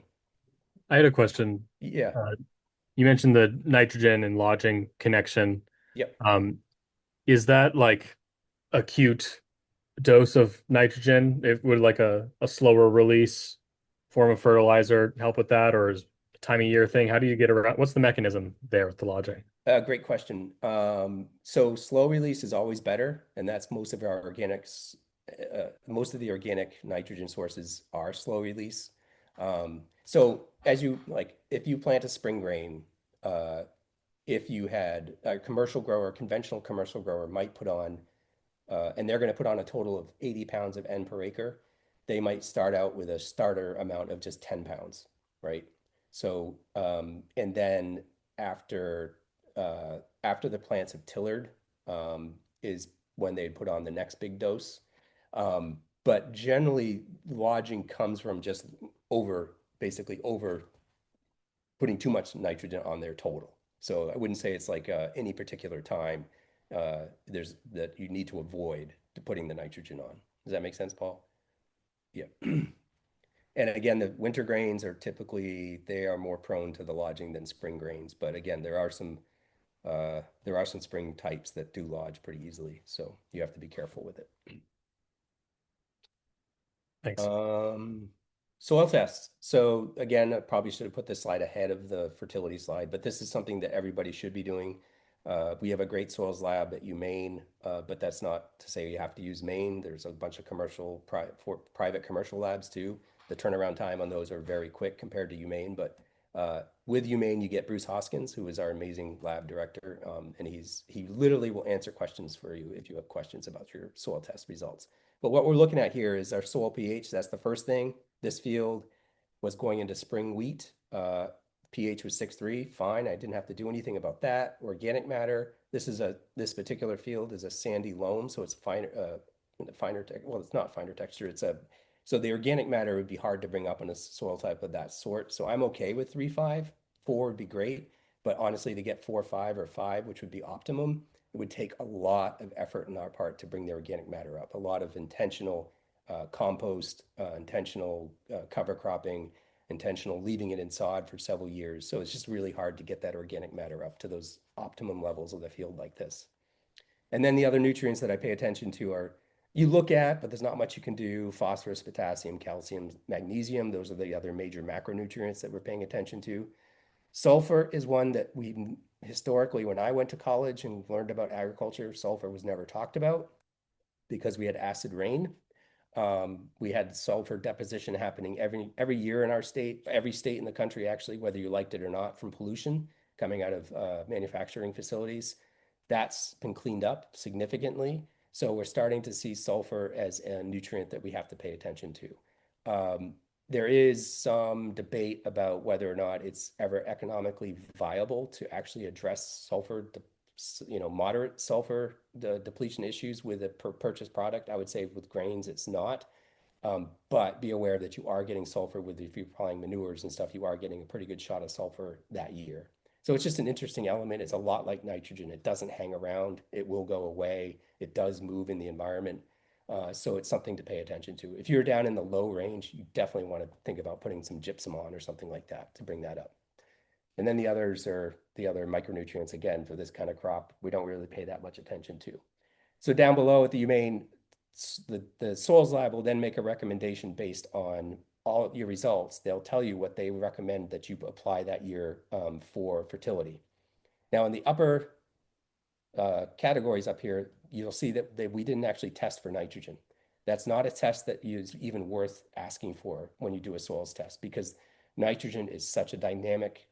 I had a question. yeah, Uh, you mentioned the nitrogen and lodging connection. yep. Um, is that like acute dose of nitrogen? It would like a slower release form of fertilizer help with that, or is it a time of year thing? How do you get around? What's the mechanism there with the lodging? Great question. So slow release is always better, and that's most of our organics. Most of the organic nitrogen sources are slow release. So as you like, if you plant a spring grain, if you had a commercial grower, conventional commercial grower might put on, and they're going to put on a total of 80 pounds of N per acre. They might start out with a starter amount of just 10 pounds, right? So, and then after after the plants have tillered, is when they'd put on the next big dose. But generally, lodging comes from just basically over putting too much nitrogen on their total. So I wouldn't say it's like any particular time there's that you need to avoid putting the nitrogen on. Does that make sense, Paul? Yeah. And again, the winter grains are typically, they are more prone to the lodging than spring grains. But again, there are some spring types that do lodge pretty easily. So you have to be careful with it. Thanks. Um, Soil tests. So again, I probably should have put this slide ahead of the fertility slide, but this is something that everybody should be doing. We have a great soils lab at UMaine, but that's not to say you have to use Maine. There's a bunch of private commercial labs too. The turnaround time on those are very quick compared to UMaine, but with UMaine, you get Bruce Hoskins, who is our amazing lab director, and he literally will answer questions for you if you have questions about your soil test results. But what we're looking at here is our soil pH. That's the first thing. This field was going into spring wheat. pH was 6.3, fine. I didn't have to do anything about that. Organic matter. This particular field is a sandy loam, so it's well, it's not finer texture. So the organic matter would be hard to bring up in a soil type of that sort. So I'm okay with 3.5. 4 would be great, but honestly, to get 4.5 or 5, which would be optimum, it would take a lot of effort on our part to bring the organic matter up. A lot of intentional compost, intentional cover cropping, intentional leaving it in sod for several years. So it's just really hard to get that organic matter up to those optimum levels of the field like this. And then the other nutrients that I pay attention to are you look at, but there's not much you can do: phosphorus, potassium, calcium, magnesium. Those are the other major macronutrients that we're paying attention to. Sulfur is one that we historically, when I went to college and learned about agriculture, sulfur was never talked about because we had acid rain. We had sulfur deposition happening every year in our state, every state in the country, actually, whether you liked it or not, from pollution coming out of manufacturing facilities. That's been cleaned up significantly. So we're starting to see sulfur as a nutrient that we have to pay attention to. There is some debate about whether or not it's ever economically viable to actually address sulfur, moderate sulfur depletion issues with a purchase product. I would say with grains, it's not. But be aware that you are getting sulfur if you're applying manures and stuff, you are getting a pretty good shot of sulfur that year. So it's just an interesting element. It's a lot like nitrogen. It doesn't hang around. It will go away. It does move in the environment. So it's something to pay attention to. If you're down in the low range, you definitely want to think about putting some gypsum on or something like that to bring that up. And then the others are the other micronutrients, again, for this kind of crop, we don't really pay that much attention to. So down below at the UMaine, the soils lab will then make a recommendation based on all your results. They'll tell you what they recommend that you apply that year for fertility. Now in the upper categories up here, you'll see that we didn't actually test for nitrogen. That's not a test that is even worth asking for when you do a soils test, because nitrogen is such a dynamic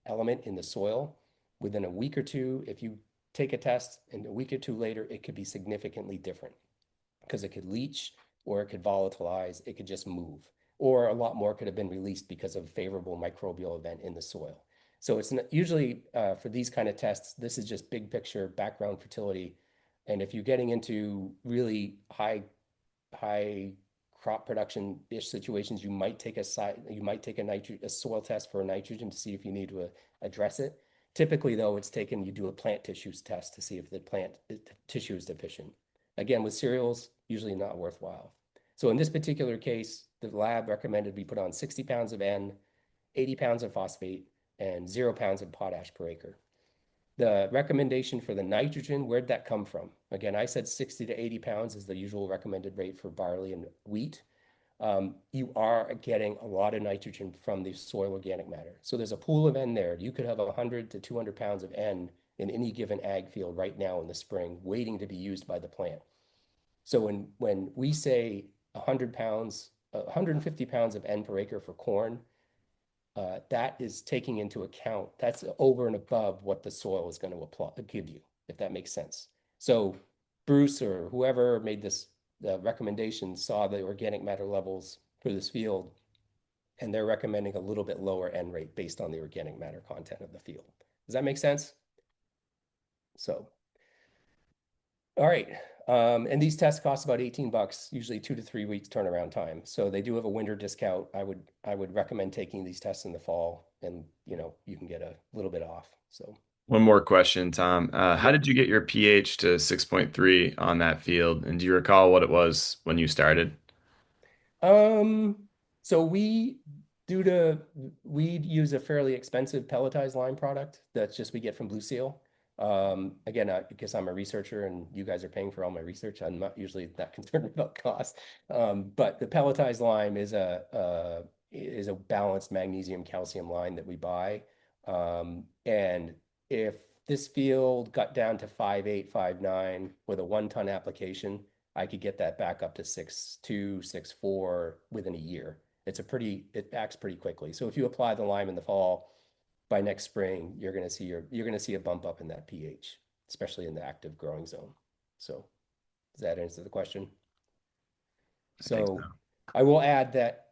element in the soil. Within a week or two, if you take a test and a week or two later, it could be significantly different because it could leach or it could volatilize, it could just move, or a lot more could have been released because of a favorable microbial event in the soil. So it's usually for these kind of tests, this is just big picture background fertility. And if you're getting into really high crop production ish situations, you might take a soil test for nitrogen to see if you need to address it. Typically, though, you do a plant tissues test to see if the plant tissue is deficient. Again, with cereals, usually not worthwhile. So in this particular case, the lab recommended we put on 60 pounds of N, 80 pounds of phosphate, and 0 pounds of potash per acre. The recommendation for the nitrogen, where'd that come from? Again, I said 60 to 80 pounds is the usual recommended rate for barley and wheat. You are getting a lot of nitrogen from the soil organic matter. So there's a pool of N there. You could have 100 to 200 pounds of N in any given ag field right now in the spring, waiting to be used by the plant. So when we say 100 pounds, 150 pounds of N per acre for corn, that is taking into account, that's over and above what the soil is going to give you, if that makes sense. So Bruce or whoever made this recommendation saw the organic matter levels for this field, and they're recommending a little bit lower N rate based on the organic matter content of the field. Does that make sense? So, all right. And these tests cost about 18 bucks, usually 2 to 3 weeks turnaround time. So they do have a winter discount. I would recommend taking these tests in the fall, and you can get a little bit off. So One more question, Tom. How yeah. did you get your pH to 6.3 on that field? And do you recall what it was when you started? Um, So due to, we use a fairly expensive pelletized lime product that's just we get from Blue Seal. Again, because I'm a researcher and you guys are paying for all my research, I'm not usually that concerned about cost. But the pelletized lime is a balanced magnesium calcium lime that we buy. And if this field got down to 5.8, 5.9 with a 1 ton application, I could get that back up to 6.2, 6.4 within a year. It acts pretty quickly. So if you apply the lime in the fall, by next spring, you're going to see a bump up in that pH, especially in the active growing zone. So does that answer the question? I think so. So I will add that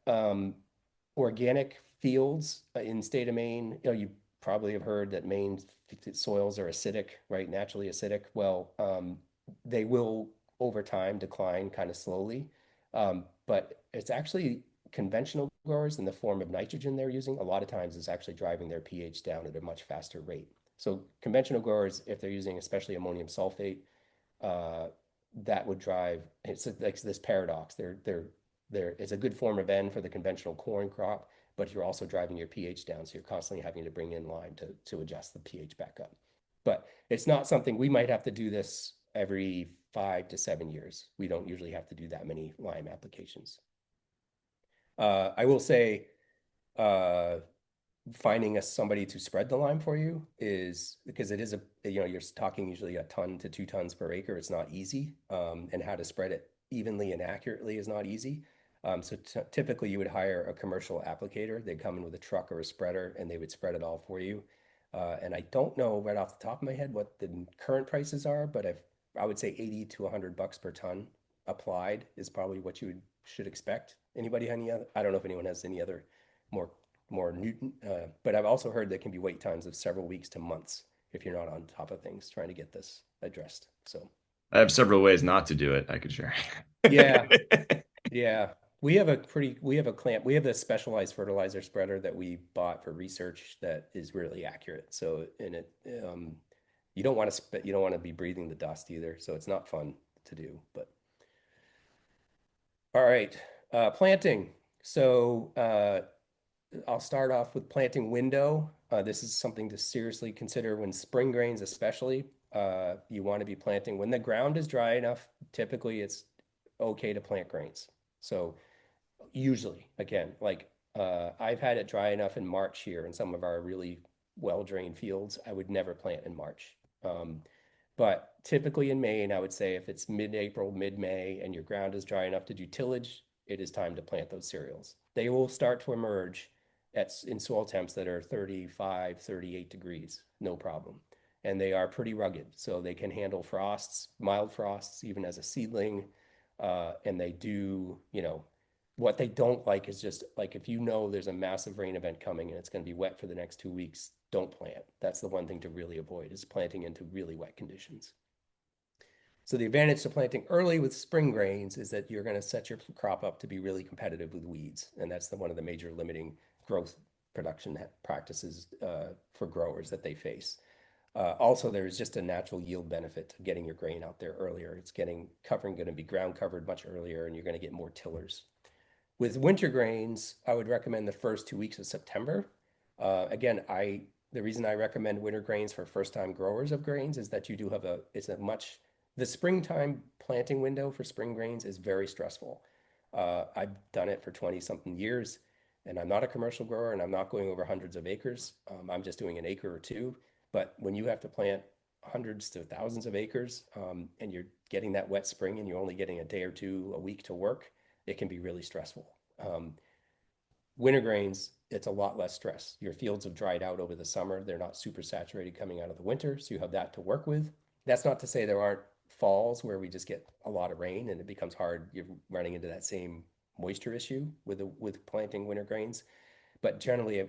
organic fields in state of Maine, you probably have heard that Maine soils are acidic, right? Naturally acidic. Well, they will over time decline kind of slowly. But it's actually conventional growers in the form of nitrogen they're using a lot of times is actually driving their pH down at a much faster rate. So conventional growers, if they're using especially ammonium sulfate, uh, that would drive, it's like this paradox. It's a good form of N for the conventional corn crop, but you're also driving your pH down. So you're constantly having to bring in lime to adjust the pH back up. But it's not something we might have to do this every 5 to 7 years. We don't usually have to do that many lime applications. I will say, uh, finding somebody to spread the lime for you is because it is you're talking usually a ton to 2 tons per acre. It's not easy. And how to spread it evenly and accurately is not easy. So typically you would hire a commercial applicator. They'd come in with a truck or a spreader and they would spread it all for you. And I don't know right off the top of my head what the current prices are, but I would say 80 to $100 per ton applied is probably what should expect. Anybody have any other? I don't know if anyone has any other more Newton, but I've also heard there can be wait times of several weeks to months if you're not on top of things trying to get this addressed. So I have several ways not to do it I could share. yeah, yeah. We have a specialized fertilizer spreader that we bought for research that is really accurate. So in it, you don't want to be breathing the dust either. So it's not fun to do, but all right. Planting. So I'll start off with planting window. This is something to seriously consider when spring grains, especially. You want to be planting when the ground is dry enough. Typically, it's okay to plant grains. So usually, again, like I've had it dry enough in March here in some of our really well-drained fields. I would never plant in March. But typically in Maine, I would say if it's mid-April, mid-May, and your ground is dry enough to do tillage, it is time to plant those cereals. They will start to emerge in soil temps that are 35, 38 degrees, no problem. And they are pretty rugged, so they can handle frosts, mild frosts, even as a seedling. And they do, what they don't like is just like if you know there's a massive rain event coming and it's going to be wet for the next 2 weeks, don't plant. That's the one thing to really avoid is planting into really wet conditions. So the advantage to planting early with spring grains is that you're going to set your crop up to be really competitive with weeds. And that's one of the major limiting growth production practices for growers that they face. Also, there's just a natural yield benefit to getting your grain out there earlier. It's going to be ground covered much earlier, and you're going to get more tillers. With winter grains, I would recommend the first 2 weeks of September. Again, the reason I recommend winter grains for first-time growers of grains is that you do have the springtime planting window for spring grains is very stressful. I've done it for 20-something years, and I'm not a commercial grower, and I'm not going over hundreds of acres. I'm just doing an acre or two. But when you have to plant hundreds to thousands of acres, and you're getting that wet spring and you're only getting a day or two a week to work, it can be really stressful. Winter grains, it's a lot less stress. Your fields have dried out over the summer. They're not super saturated coming out of the winter, so you have that to work with. That's not to say there aren't falls where we just get a lot of rain and it becomes hard. You're running into that same moisture issue with planting winter grains. But generally,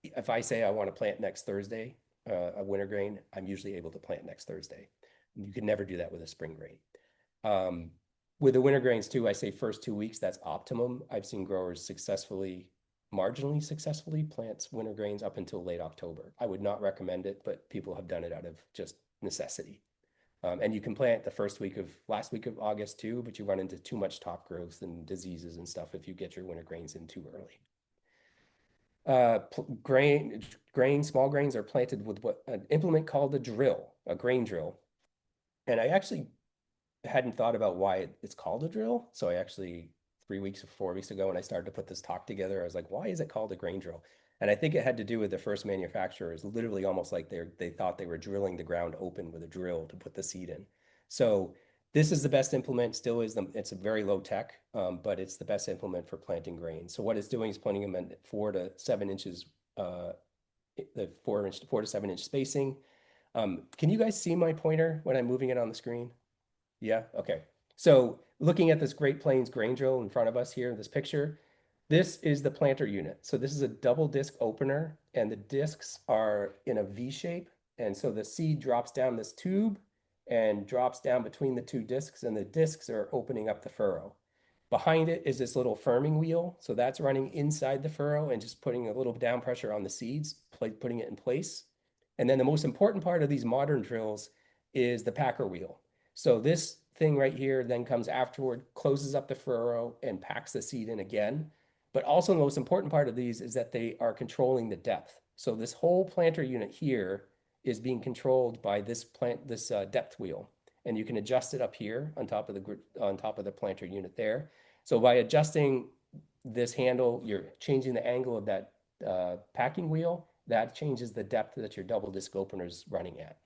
if I say I want to plant next Thursday, a winter grain, I'm usually able to plant next Thursday. You could never do that with a spring grain. With the winter grains too, I say first 2 weeks, that's optimum. I've seen growers marginally successfully plant winter grains up until late October. I would not recommend it, but people have done it out of just necessity. And you can plant the last week of August too, but you run into too much top growth and diseases and stuff if you get your winter grains in too early. Small grains are planted with an implement called a drill, a grain drill. And I actually hadn't thought about why it's called a drill. So I actually 3 weeks or 4 weeks ago, when I started to put this talk together, I was like, why is it called a grain drill? And I think it had to do with the first manufacturers, literally almost like they thought they were drilling the ground open with a drill to put the seed in. So this is the best implement, still is it's a very low tech, but it's the best implement for planting grain. So what it's doing is planting them at 4 to 7 inches, the 4 to 7 inch spacing. Can you guys see my pointer when I'm moving it on the screen? Yeah, okay. So looking at this Great Plains grain drill in front of us here in this picture, this is the planter unit. So this is a double disc opener, and the discs are in a V shape. And so the seed drops down this tube and drops down between the two discs, and the discs are opening up the furrow. Behind it is this little firming wheel. So that's running inside the furrow and just putting a little down pressure on the seeds, putting it in place. And then the most important part of these modern drills is the packer wheel. So this thing right here then comes afterward, closes up the furrow and packs the seed in again. But also the most important part of these is that they are controlling the depth. So this whole planter unit here is being controlled by this depth wheel, and you can adjust it up here on top of the planter unit there. So by adjusting this handle, you're changing the angle of that packing wheel. That changes the depth that your double disc opener is running at.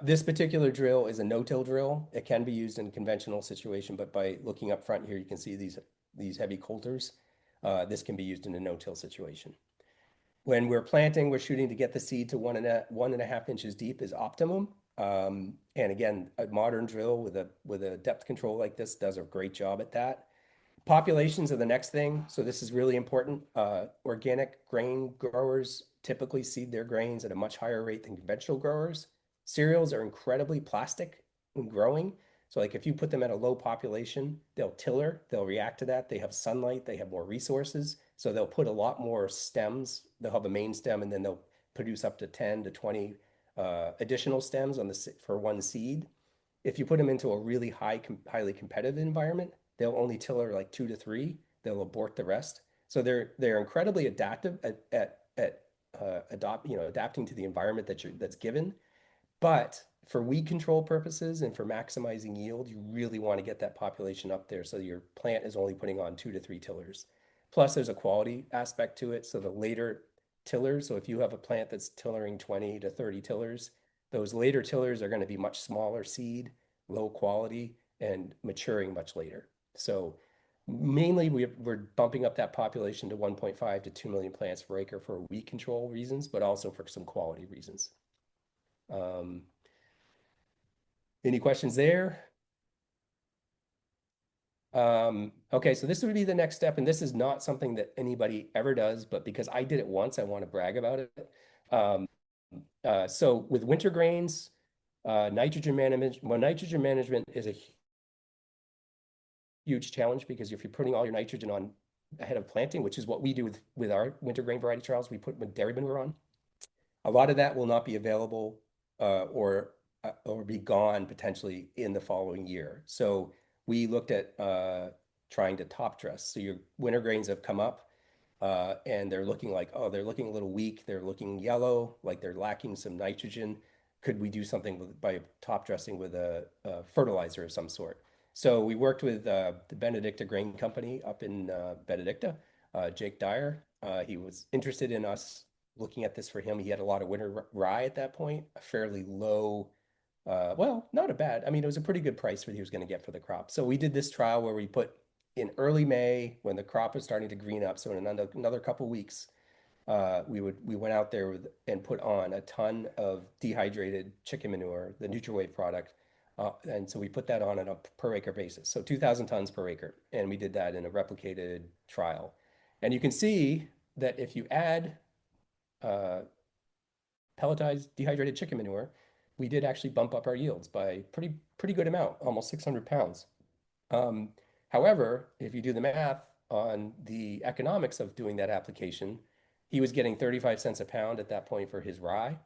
This particular drill is a no-till drill. It can be used in a conventional situation, but by looking up front here, you can see these heavy coulters. This can be used in a no-till situation. When we're planting, we're shooting to get the seed to 1.5 inches deep is optimum. And again, a modern drill with a depth control like this does a great job at that. Populations are the next thing. So this is really important. Organic grain growers typically seed their grains at a much higher rate than conventional growers. Cereals are incredibly plastic when growing. So like if you put them at a low population, they'll react to that. They have sunlight, they have more resources. So they'll put a lot more stems. They'll have a main stem, and then they'll produce up to 10 to 20 additional stems for one seed. If you put them into a really highly competitive environment, they'll only tiller like 2 to 3. They'll abort the rest. So they're incredibly adaptive at adapting to the environment that's given. But for weed control purposes and for maximizing yield, you really want to get that population up there so your plant is only putting on 2 to 3 tillers. Plus, there's a quality aspect to it. So the later tillers, so if you have a plant that's tillering 20 to 30 tillers, those later tillers are going to be much smaller seed, low quality, and maturing much later. So mainly we're bumping up that population to 1.5 to 2 million plants per acre for weed control reasons, but also for some quality reasons. Any questions there? Okay, so this would be the next step, and this is not something that anybody ever does, but because I did it once, I want to brag about it. So with winter grains, nitrogen management is a huge challenge, because if you're putting all your nitrogen on ahead of planting, which is what we do with our winter grain variety trials, we put dairy manure on. A lot of that will not be available or be gone potentially in the following year. So we looked at trying to top dress. So your winter grains have come up and they're looking like, oh, they're looking a little weak. They're looking yellow, like they're lacking some nitrogen. Could we do something by top dressing with a fertilizer of some sort? So we worked with the Benedicta Grain Company up in Benedicta, Jake Dyer. He was interested in us looking at this for him. He had a lot of winter rye at that point, a fairly low, well, not a bad, I mean, it was a pretty good price for what he was going to get for the crop. So we did this trial where we put in early May when the crop was starting to green up. So in another couple weeks, we went out there and put on a ton of dehydrated chicken manure, the NutriWave product. And so we put that on a per acre basis. So 2,000 tons per acre. And we did that in a replicated trial. And you can see that if you add pelletized dehydrated chicken manure, we did actually bump up our yields by pretty good amount, almost 600 pounds. However, if you do the math on the economics of doing that application, he was getting 35 cents a pound at that point for his rye.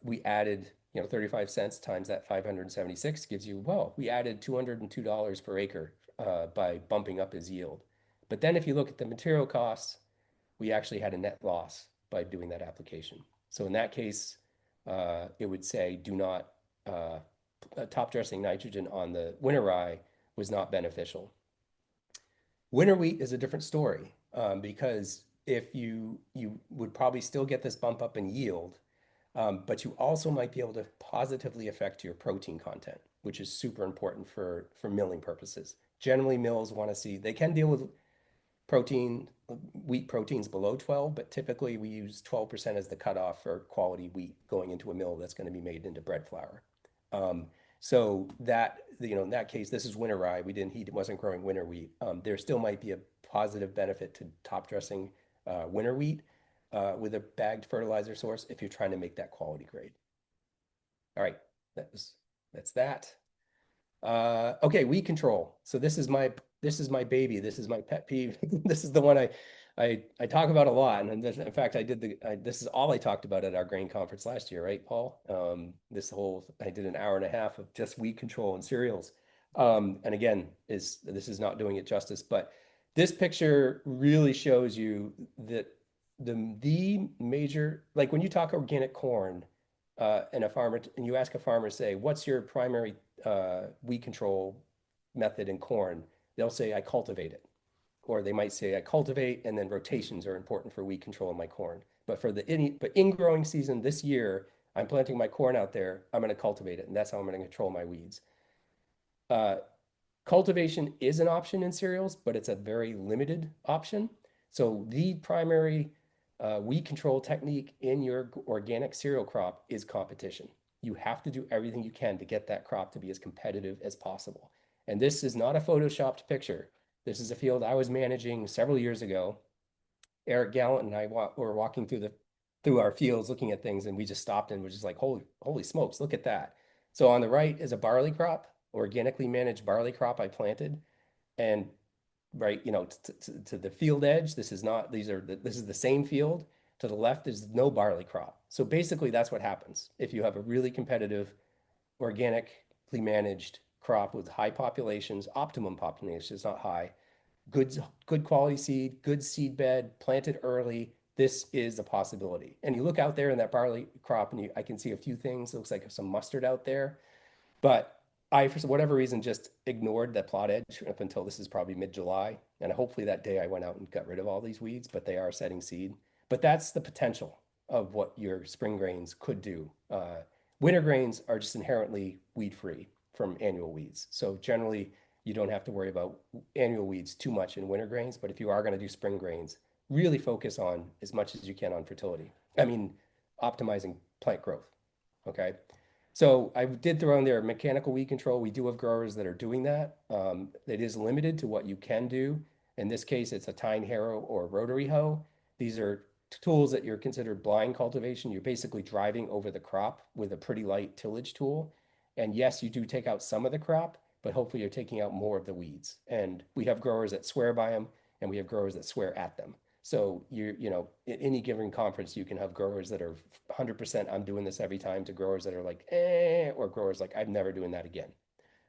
We added 35 cents times that 576 gives you, well, we added $202 per acre by bumping up his yield. But then if you look at the material costs, we actually had a net loss by doing that application. So in that case, it would say do not, top dressing nitrogen on the winter rye was not beneficial. Winter wheat is a different story because if you would probably still get this bump up in yield, but you also might be able to positively affect your protein content, which is super important for milling purposes. Generally, mills want to see they can deal with wheat proteins below 12, but typically we use 12% as the cutoff for quality wheat going into a mill that's going to be made into bread flour. So that, in that case, this is winter rye. He wasn't growing winter wheat. There still might be a positive benefit to top dressing winter wheat with a bagged fertilizer source if you're trying to make that quality grade. All right, that's that. Okay, weed control. So this is my baby. This is my pet peeve. This is the one I talk about a lot. And in fact, this is all I talked about at our grain conference last year, right, Paul? I did an hour and a half of just weed control and cereals. And again, this is not doing it justice, but this picture really shows you that the major, like when you talk organic corn, and you ask a farmer, say, what's your primary weed control method in corn? They'll say, I cultivate it. Or they might say, I cultivate, and then rotations are important for weed control in my corn. But in growing season this year, I'm planting my corn out there, I'm going to cultivate it, and that's how I'm going to control my weeds. Cultivation is an option in cereals, but it's a very limited option. So the primary weed control technique in your organic cereal crop is competition. You have to do everything you can to get that crop to be as competitive as possible. And this is not a photoshopped picture. This is a field I was managing several years ago. Eric Gallant and I were walking through our fields looking at things, and we just stopped and were just like, holy smokes, look at that. So on the right is a barley crop, organically managed barley crop I planted. And right, to the field edge, this is the same field. To the left is no barley crop. So basically that's what happens. If you have a really competitive, organically managed crop with high populations, optimum populations, not high, good quality seed, good seed bed, planted early, this is a possibility. And you look out there in that barley crop and I can see a few things. It looks like some mustard out there. But I, for whatever reason, just ignored that plot edge up until this is probably mid-July. And hopefully that day I went out and got rid of all these weeds, but they are setting seed. But that's the potential of what your spring grains could do. Winter grains are just inherently weed-free from annual weeds. So generally, you don't have to worry about annual weeds too much in winter grains. But if you are going to do spring grains, really focus on as much as you can on fertility. I mean, optimizing plant growth. Okay. So I did throw in there mechanical weed control. We do have growers that are doing that. It is limited to what you can do. In this case, it's a tine harrow or rotary hoe. These are tools that you're considered blind cultivation. You're basically driving over the crop with a pretty light tillage tool. And yes, you do take out some of the crop, but hopefully you're taking out more of the weeds. And we have growers that swear by them, and we have growers that swear at them. So at any given conference, you can have growers that are 100%, I'm doing this every time, to growers that are like, or growers like, I'm never doing that again.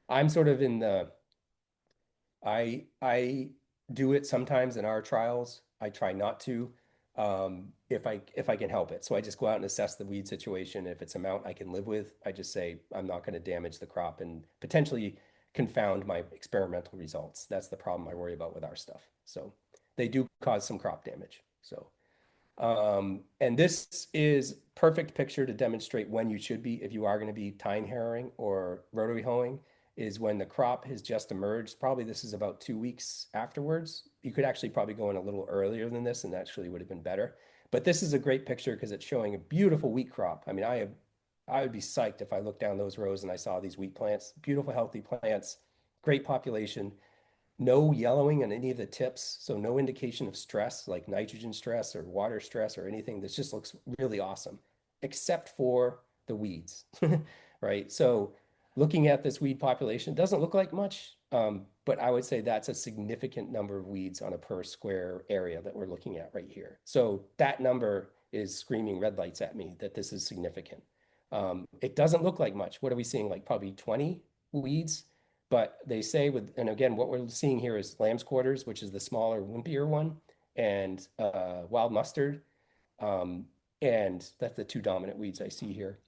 I'm sort of in I do it sometimes in our trials. I try not to, if I can help it. So I just go out and assess the weed situation. If it's amount I can live with, I just say, I'm not going to damage the crop and potentially confound my experimental results. That's the problem I worry about with our stuff. So they do cause some crop damage. So, and this is perfect picture to demonstrate when you should be, if you are going to be tine harrowing or rotary hoeing, is when the crop has just emerged. Probably this is about 2 weeks afterwards. You could actually probably go in a little earlier than this, and actually would have been better. But this is a great picture because it's showing a beautiful wheat crop. I mean, I would be psyched if I looked down those rows and I saw these wheat plants, beautiful, healthy plants, great population. No yellowing on any of the tips, so no indication of stress like nitrogen stress or water stress or anything. This just looks really awesome, except for the weeds, right? So looking at this weed population, doesn't look like much, but I would say that's a significant number of weeds on a per square area that we're looking at right here. So that number is screaming red lights at me that this is significant. It doesn't look like much. What are we seeing? Like probably 20 weeds. But they say and again, what we're seeing here is lamb's quarters, which is the smaller, wimpier one, and wild mustard. Um, and that's the two dominant weeds I see here.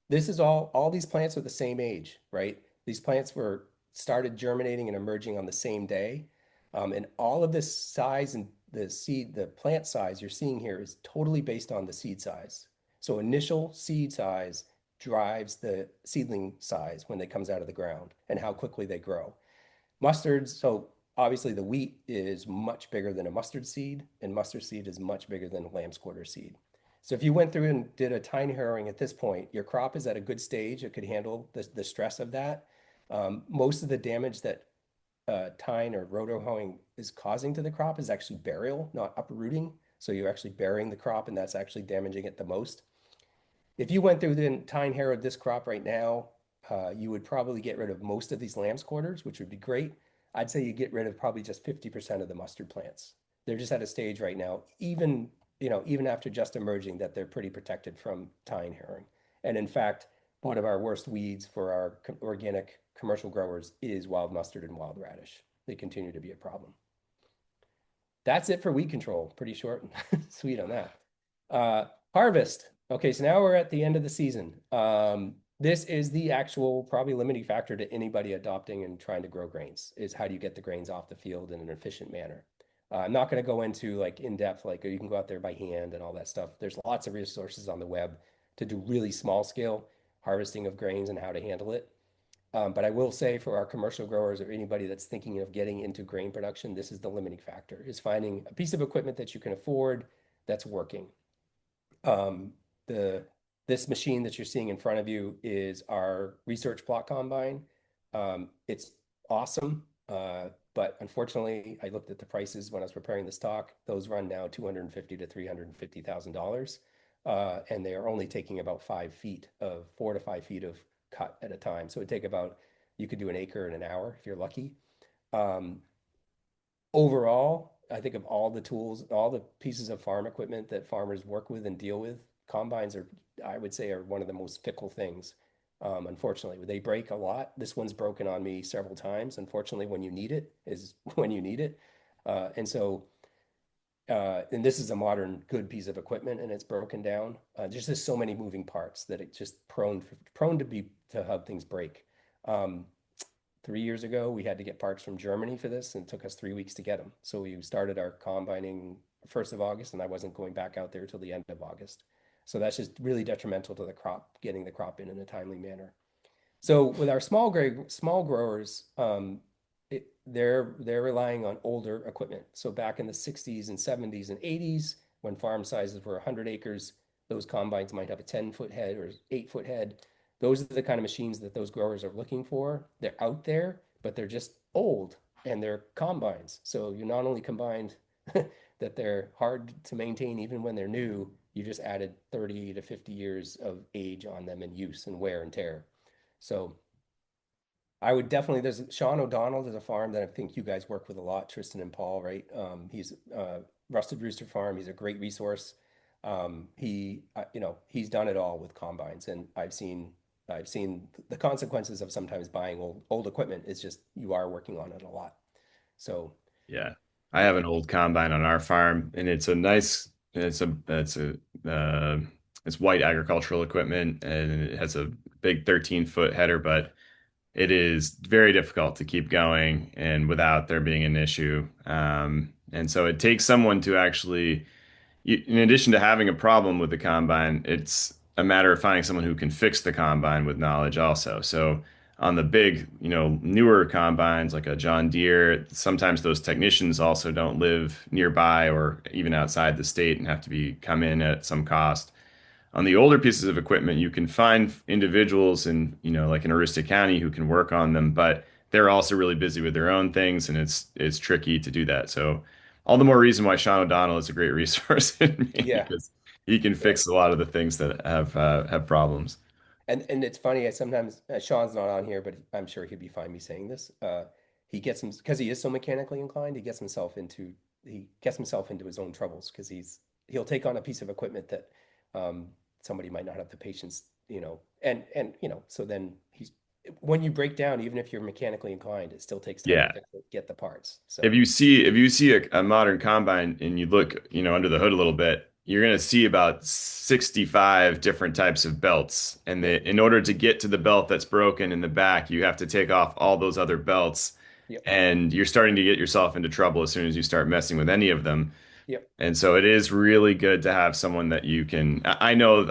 This is all these plants are the same age, right? These plants were started germinating and emerging on the same day. And all of this size and the plant size you're seeing here is totally based on the seed size. So initial seed size drives the seedling size when it comes out of the ground and how quickly they grow. Mustards, so obviously the wheat is much bigger than a mustard seed, and mustard seed is much bigger than a lamb's quarter seed. So if you went through and did a tine harrowing at this point, your crop is at a good stage. It could handle the stress of that. Most of the damage that tine or roto hoeing is causing to the crop is actually burial, not uprooting. So you're actually burying the crop, and that's actually damaging it the most. If you went through the tine harrowed this crop right now, you would probably get rid of most of these lamb's quarters, which would be great. I'd say you get rid of probably just 50% of the mustard plants. They're just at a stage right now, even after just emerging, that they're pretty protected from tine harrowing. And in fact, one of our worst weeds for our organic commercial growers is wild mustard and wild radish. They continue to be a problem. That's it for weed control. Pretty short and sweet on that. Harvest. Okay, so now we're at the end of the season. This is the actual probably limiting factor to anybody adopting and trying to grow grains, is how do you get the grains off the field in an efficient manner. I'm not going to go into like in depth, like you can go out there by hand and all that stuff. There's lots of resources on the web to do really small scale harvesting of grains and how to handle it. But I will say for our commercial growers or anybody that's thinking of getting into grain production, this is the limiting factor, is finding a piece of equipment that you can afford that's working. Um, the This machine that you're seeing in front of you is our research plot combine. It's awesome, but unfortunately, I looked at the prices when I was preparing this talk. Those run now $250,000 to $350,000, and they are only taking about 4 to 5 feet of cut at a time. So you could do an acre in an hour if you're lucky. Um, Overall, I think of all the tools, all the pieces of farm equipment that farmers work with and deal with, combines I would say, are one of the most fickle things. Unfortunately, they break a lot. This one's broken on me several times. Unfortunately, when you need it is when you need it. And this is a modern good piece of equipment and it's broken down. There's just so many moving parts that it's just prone to have things break. 3 years ago, we had to get parts from Germany for this, and it took us 3 weeks to get them. So we started our combining 1st of August, and I wasn't going back out there till the end of August. So that's just really detrimental to the crop, getting the crop in a timely manner. So with our small growers, they're relying on older equipment. So back in the 60s and 70s and 80s, when farm sizes were 100 acres, those combines might have a 10-foot head or 8-foot head. Those are the kind of machines that those growers are looking for. They're out there, but they're just old and they're combines. So you not only combined that they're hard to maintain even when they're new, you just added 30 to 50 years of age on them and use and wear and tear. So I would definitely, there's Sean O'Donnell, there's a farm that I think you guys work with a lot, Tristan and Paul, right? He's Rusted Rooster Farm. He's a great resource. He's done it all with combines, and I've seen the consequences of sometimes buying old equipment is just you are working on it a lot. So Yeah. I have an old combine on our farm and it's white agricultural equipment and it has a big 13-foot header, but it is very difficult to keep going and without there being an issue. And so it takes someone to actually, in addition to having a problem with the combine, it's a matter of finding someone who can fix the combine with knowledge also. So on the big, newer combines like a John Deere, sometimes those technicians also don't live nearby or even outside the state and have to come in at some cost. On the older pieces of equipment, you can find individuals in, like in Aroostook County who can work on them, but they're also really busy with their own things, and it's tricky to do that. So all the more reason why Sean O'Donnell is a great resource in Maine yeah, because he can yeah. fix a lot of the things that have problems. And it's funny, I sometimes Sean's not on here, but I'm sure he'd be fine me saying this. He gets him because he is so mechanically inclined, he gets himself into his own troubles because he'll take on a piece of equipment that somebody might not have the patience so then when you break down, even if you're mechanically inclined, it still takes time to Yeah. fix it, get the parts. If So you see a modern combine and you look, under the hood a little bit, you're going to see about 65 different types of belts. And yep, in order to get to the belt that's broken in the back, you have to take off all those other belts. yep, And you're starting to get yourself into trouble as soon as you start messing with any of them. yep, And so it is really good to have someone that you can. I know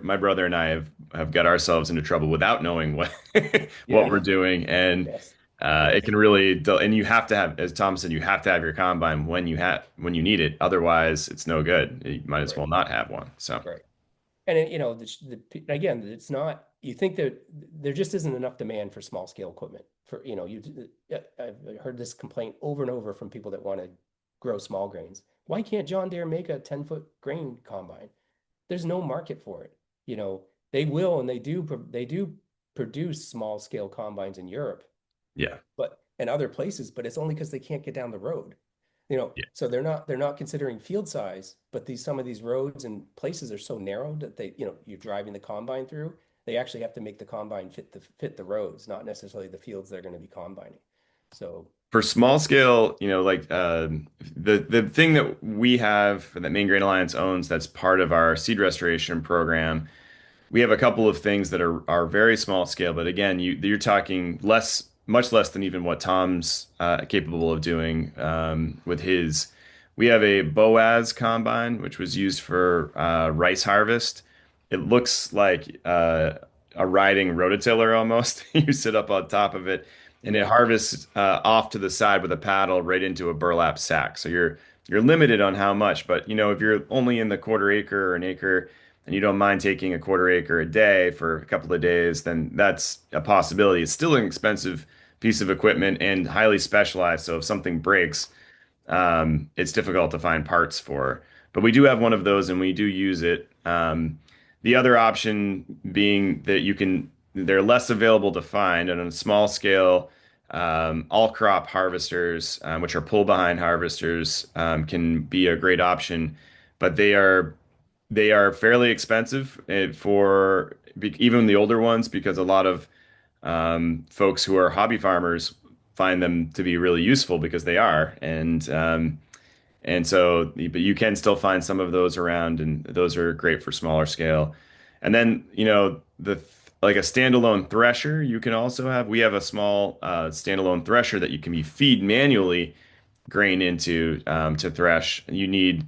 my brother and I have got ourselves into trouble without knowing what what yeah, we're doing, and yes, it yes, can really. And you have to have, as Tom said, you have to have your combine when you need it. Otherwise, it's no good. You might as right, well not have one. So right. And again, it's not, you think that there just isn't enough demand for small scale equipment for, I've heard this complaint over and over from people that want to grow small grains. Why can't John Deere make a 10-foot grain combine? There's no market for it. They will, and they do produce small scale combines in Europe, yeah, and other places, but it's only because they can't get down the road. yeah. So they're not considering field size, but some of these roads and places are so narrow that you're driving the combine through. They actually have to make the combine fit the roads, not necessarily the fields they're going to be combining. So For small scale, like the thing that we have that Maine Grain Alliance owns that's part of our seed restoration program. We have a couple of things that are very small scale, but again, you're talking much less than even what Tom's capable of doing with his. We have a Boaz combine, which was used for rice harvest. It looks like a riding rototiller almost. You sit up on top of it, and it yeah, harvests off to the side with a paddle right into a burlap sack. So you're limited on how much, but if you're only in the quarter acre or an acre and you don't mind taking a quarter acre a day for a couple of days, then that's a possibility. It's still an expensive piece of equipment and highly specialized. So if something breaks, it's difficult to find parts for. But we do have one of those and we do use it. The other option being that they're less available to find, and on a small scale, all crop harvesters, which are pull behind harvesters, can be a great option, but they are fairly expensive for even the older ones because a lot of folks who are hobby farmers find them to be really useful because they are, and so but you can still find some of those around, and those are great for smaller scale. And then the like a standalone thresher you can also have. We have a small standalone thresher that you can be feed manually grain into to thresh. You need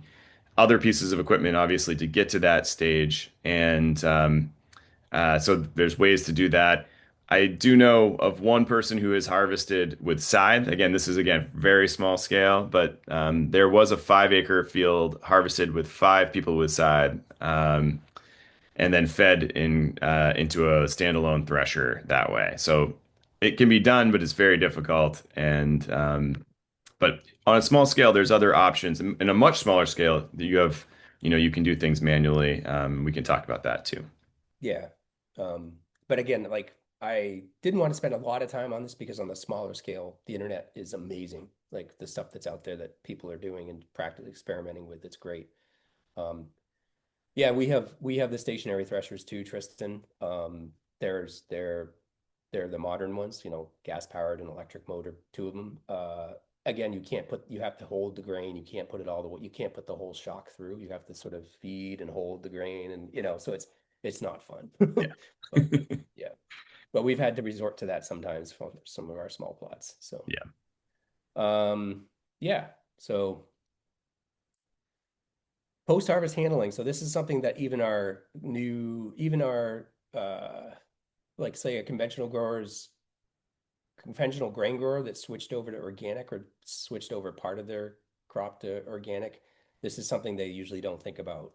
other pieces of equipment, obviously, to get to that stage. And so there's ways to do that. I do know of one person who has harvested with scythe. Again, this is again very small scale, but there was a 5 acre field harvested with 5 people with scythe, and then fed into a standalone thresher that way. So it can be done, but it's very difficult. And but on a small scale, there's other options. In a much smaller scale, you can do things manually. We can talk about that too. yeah. But again, like I didn't want to spend a lot of time on this because on the smaller scale, the internet is amazing. Like the stuff that's out there that people are doing and practically experimenting with, it's great. Um, Yeah, we have the stationary threshers too, Tristan. They're the modern ones, gas powered and electric motor, two of them. Again, you have to hold the grain. You can't put it all the way, you can't put the whole shock through. You have to sort of feed and hold the grain, and so it's not fun. But Yeah. yeah, but we've had to resort to that sometimes for some of our small plots. So Yeah. yeah, so post-harvest handling. So this is something that even our like say a conventional grain grower that switched over to organic or switched over part of their crop to organic. This is something they usually don't think about.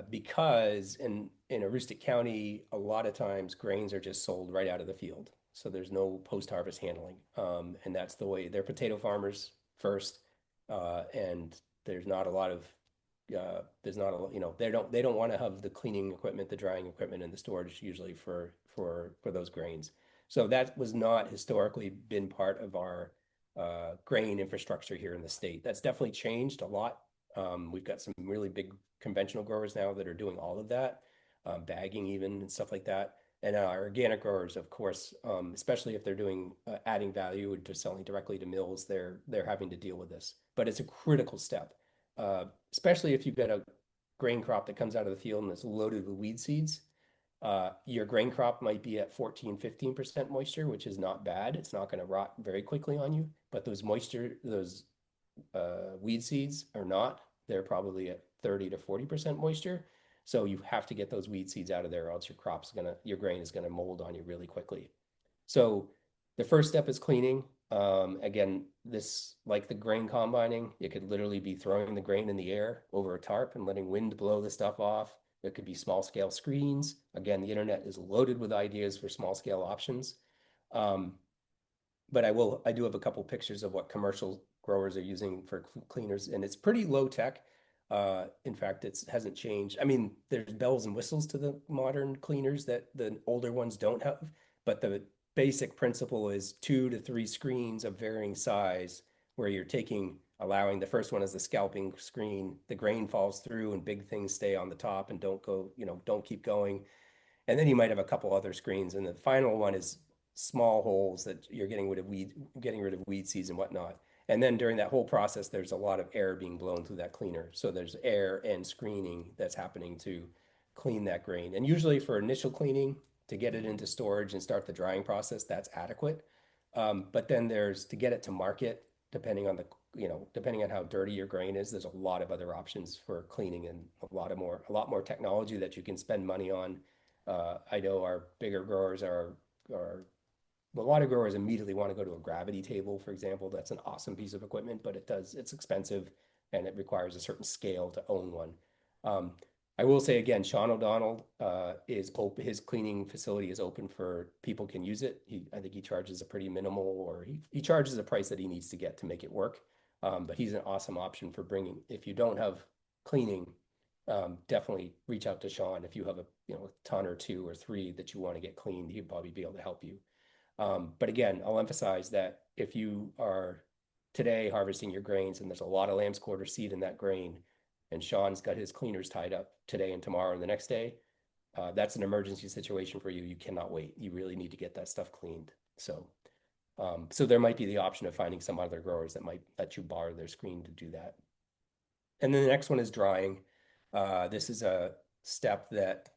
Because in Aroostook County, a lot of times grains are just sold right out of the field. So there's no post-harvest handling. And that's the way they're potato farmers first. And there's not a lot of there's not a they don't want to have the cleaning equipment, the drying equipment, and the storage usually for those grains. So that was not historically been part of our grain infrastructure here in the state. That's definitely changed a lot. We've got some really big conventional growers now that are doing all of that. bagging even and stuff like that. And our organic growers, of course, especially if they're doing adding value to selling directly to mills, they're having to deal with this. But it's a critical step, especially if you've got a grain crop that comes out of the field and is loaded with weed seeds. Your grain crop might be at 14, 15% moisture, which is not bad. It's not going to rot very quickly on you, but those weed seeds are not. They're probably at 30 to 40% moisture. So you have to get those weed seeds out of there, or else your grain is gonna mold on you really quickly. So the first step is cleaning. Again, this, like the grain combining, it could literally be throwing the grain in the air over a tarp and letting wind blow the stuff off. It could be small scale screens. Again, the internet is loaded with ideas for small scale options. Um, but I do have a couple pictures of what commercial growers are using for cleaners, and it's pretty low tech. In fact, it hasn't changed. I mean, there's bells and whistles to the modern cleaners that the older ones don't have, but the basic principle is 2 to 3 screens of varying size, where you're allowing the first one as the scalping screen, the grain falls through and big things stay on the top and don't go, don't keep going. And then you might have a couple other screens, and the final one is small holes that you're getting rid of weed seeds and whatnot. And then during that whole process, there's a lot of air being blown through that cleaner. So there's air and screening that's happening to clean that grain. And usually for initial cleaning, to get it into storage and start the drying process, that's adequate. But then there's to get it to market, depending on how dirty your grain is, there's a lot of other options for cleaning and a lot more technology that you can spend money on. I know our bigger growers are a lot of growers immediately want to go to a gravity table, for example. That's an awesome piece of equipment, but it's expensive and it requires a certain scale to own one. Um, I will say again, Sean O'Donnell is open. His cleaning facility is open for people can use it. I think he charges a pretty minimal, or he charges a price that he needs to get to make it work. But he's an awesome option for bringing. If you don't have cleaning, definitely reach out to Sean. If you have a ton or 2 or 3 that you want to get cleaned, he'd probably be able to help you. But again, I'll emphasize that if you are today harvesting your grains and there's a lot of lamb's quarter seed in that grain, and Sean's got his cleaners tied up today and tomorrow and the next day, that's an emergency situation for you. You cannot wait. You really need to get that stuff cleaned. So there might be the option of finding some other growers that might let you borrow their screen to do that. And then the next one is drying. This is a step that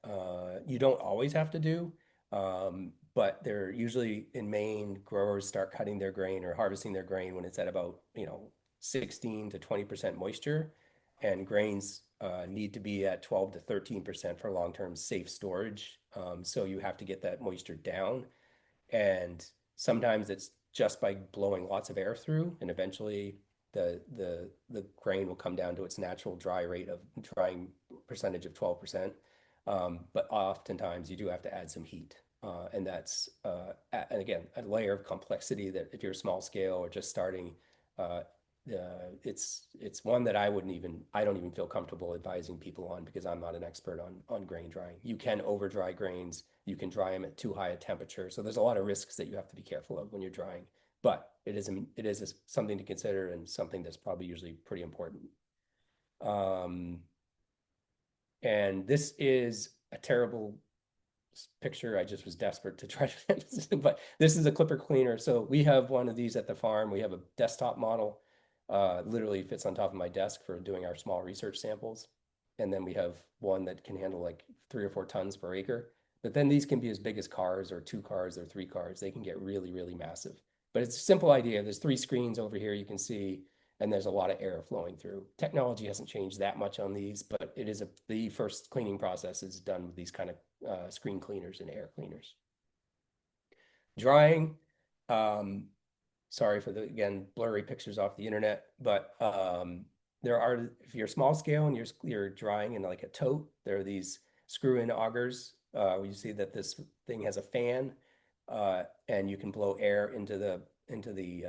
you don't always have to do, but they're usually in Maine, growers start cutting their grain or harvesting their grain when it's at about 16 to 20% moisture, and grains need to be at 12 to 13% for long-term safe storage. So you have to get that moisture down, and sometimes it's just by blowing lots of air through, and eventually the grain will come down to its natural drying percentage of 12%. But oftentimes you do have to add some heat. And that's, and again, a layer of complexity that if you're small scale or just starting, uh, it's one that I don't even feel comfortable advising people on, because I'm not an expert on grain drying. You can over dry grains. You can dry them at too high a temperature. So there's a lot of risks that you have to be careful of when you're drying. But it is something to consider, and something that's probably usually pretty important. Um, and this is a terrible picture. I just was desperate to try to, but this is a clipper cleaner. So we have one of these at the farm. We have a desktop model, literally fits on top of my desk for doing our small research samples. And then we have one that can handle like 3 or 4 tons per acre. But then these can be as big as cars, or 2 cars or 3 cars. They can get really, really massive. But it's a simple idea. There's 3 screens over here you can see, and there's a lot of air flowing through. Technology hasn't changed that much on these, but the first cleaning process is done with these kind of screen cleaners and air cleaners. Drying, sorry for the, again, blurry pictures off the internet, but if you're small scale and you're drying in like a tote, there are these screw-in augers. You see that this thing has a fan, and you can blow air into the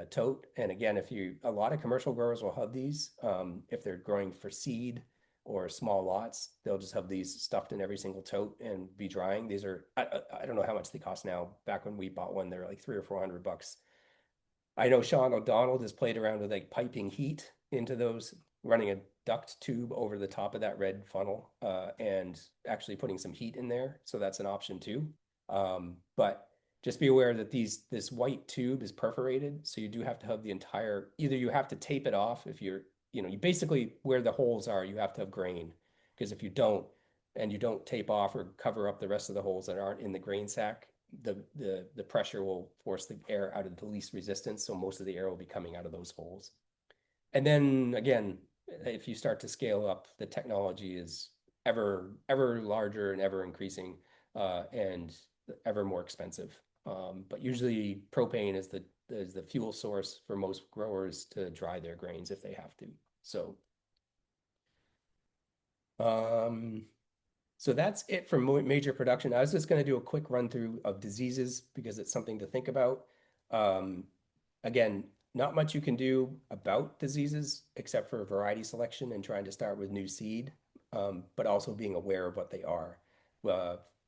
tote. And again, a lot of commercial growers will have these, if they're growing for seed or small lots, they'll just have these stuffed in every single tote and be drying. These are, I don't know how much they cost now. Back when we bought one, they're like $300 or $400. I know Sean O'Donnell has played around with like piping heat into those running a duct tube over the top of that red funnel and actually putting some heat in there. So that's an option too. But just be aware that this white tube is perforated. So you do have to have the entire, either you have to tape it off if you're, you basically where the holes are, you have to have grain. Because if you don't, and you don't tape off or cover up the rest of the holes that aren't in the grain sack, the pressure will force the air out of the least resistance. So most of the air will be coming out of those holes. And then again, if you start to scale up, the technology is ever larger and ever increasing and ever more expensive. But usually propane is the fuel source for most growers to dry their grains if they have to. So so that's it for major production. I was just going to do a quick run through of diseases because it's something to think about. Again, not much you can do about diseases except for variety selection and trying to start with new seed, but also being aware of what they are.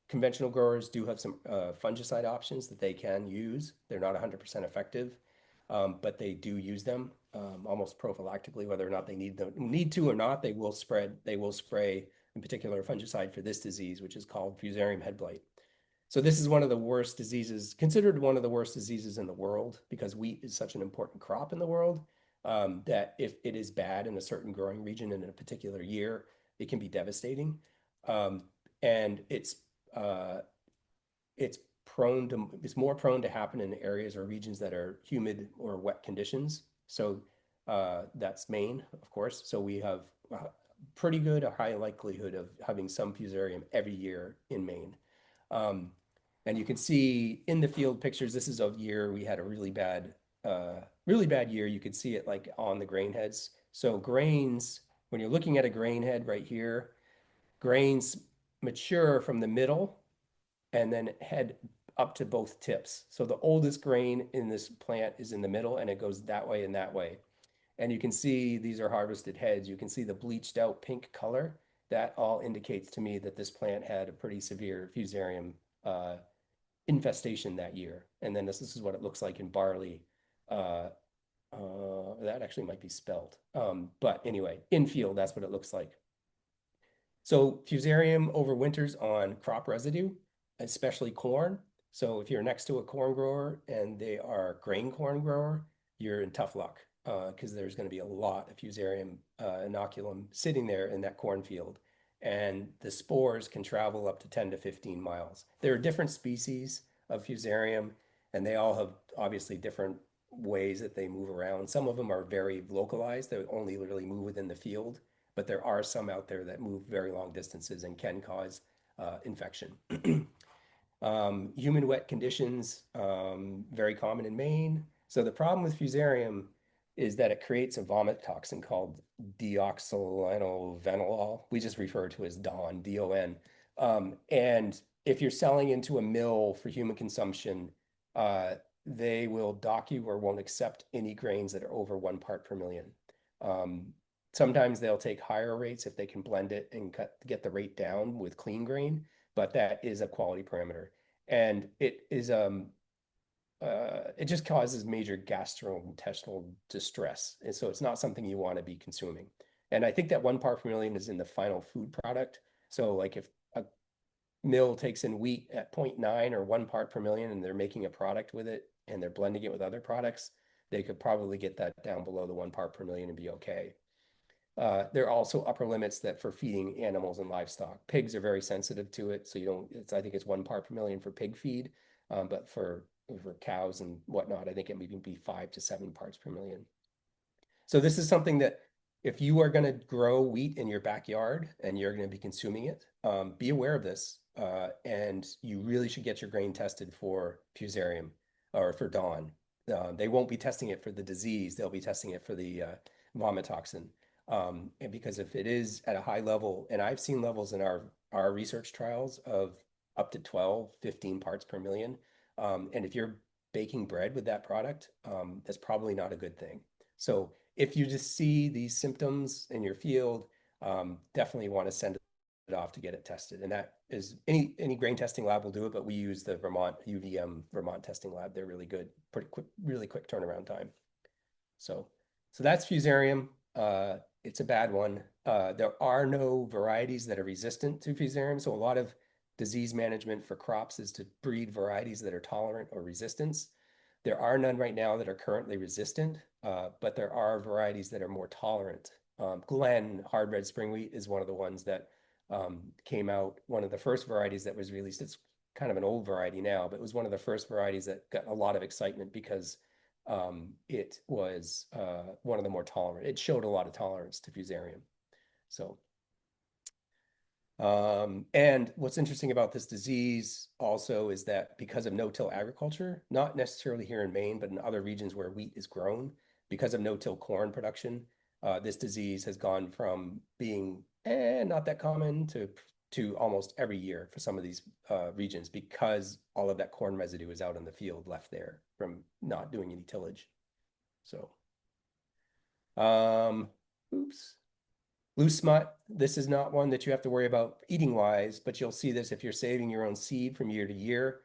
Conventional growers do have some fungicide options that they can use. They're not 100% effective, but they do use them almost prophylactically, whether or not they need to or not. They will spray in particular a fungicide for this disease, which is called Fusarium head blight. So this is one of the worst diseases, considered one of the worst diseases in the world, because wheat is such an important crop in the world that if it is bad in a certain growing region in a particular year, it can be devastating. And it's more prone to happen in areas or regions that are humid or wet conditions. So that's Maine, of course. So we have pretty good, a high likelihood of having some fusarium every year in Maine. And you can see in the field pictures, this is a year we had a really bad year. You could see it like on the grain heads. So grains, when you're looking at a grain head right here, grains mature from the middle and then head up to both tips. So the oldest grain in this plant is in the middle and it goes that way and that way. And you can see these are harvested heads. You can see the bleached out pink color. That all indicates to me that this plant had a pretty severe fusarium infestation that year. And then this is what it looks like in barley. That actually might be spelled. But anyway, in field, that's what it looks like. So fusarium overwinters on crop residue, especially corn. So if you're next to a corn grower and they are grain corn grower, you're in tough luck because there's going to be a lot of fusarium inoculum sitting there in that cornfield. And the spores can travel up to 10 to 15 miles. There are different species of fusarium, and they all have obviously different ways that they move around. Some of them are very localized. They only literally move within the field, but there are some out there that move very long distances and can cause infection. Humid wet conditions, very common in Maine. So the problem with fusarium is that it creates a vomit toxin called deoxynivalenol. We just refer to as DON, D-O-N. And if you're selling into a mill for human consumption, they will dock you or won't accept any grains that are over 1 part per million. Sometimes they'll take higher rates if they can blend it and get the rate down with clean grain, but that is a quality parameter. And it is it just causes major gastrointestinal distress. And so it's not something you want to be consuming. And I think that 1 part per million is in the final food product. So like if a mill takes in wheat at 0.9 or 1 part per million and they're making a product with it and they're blending it with other products, they could probably get that down below the 1 part per million and be okay. There are also upper limits that for feeding animals and livestock. Pigs are very sensitive to it, so you don't. I think it's 1 part per million for pig feed, but for cows and whatnot, I think it may even be 5 to 7 parts per million. So this is something that if you are going to grow wheat in your backyard and you're going to be consuming it, be aware of this, and you really should get your grain tested for fusarium or for DON. They won't be testing it for the disease; they'll be testing it for the vomit toxin. And because if it is at a high level, and I've seen levels in our research trials of up to 12, 15 parts per million. And if you're baking bread with that product, that's probably not a good thing. So if you just see these symptoms in your field, definitely want to send it off to get it tested. And that is any grain testing lab will do it, but we use the UVM Vermont testing lab. They're really good, pretty quick, really quick turnaround time. So that's fusarium. It's a bad one. There are no varieties that are resistant to fusarium. So a lot of disease management for crops is to breed varieties that are tolerant or resistance. There are none right now that are currently resistant, but there are varieties that are more tolerant. Glen hard red spring wheat is one of the ones that came out, one of the first varieties that was released. It's kind of an old variety now, but it was one of the first varieties that got a lot of excitement because it was one of the more tolerant. It showed a lot of tolerance to fusarium. So, and what's interesting about this disease also is that because of no-till agriculture, not necessarily here in Maine, but in other regions where wheat is grown, because of no-till corn production, this disease has gone from being not that common to almost every year for some of these regions because all of that corn residue is out in the field left there from not doing any tillage. So, oops. Loose smut, this is not one that you have to worry about eating wise, but you'll see this if you're saving your own seed from year to year.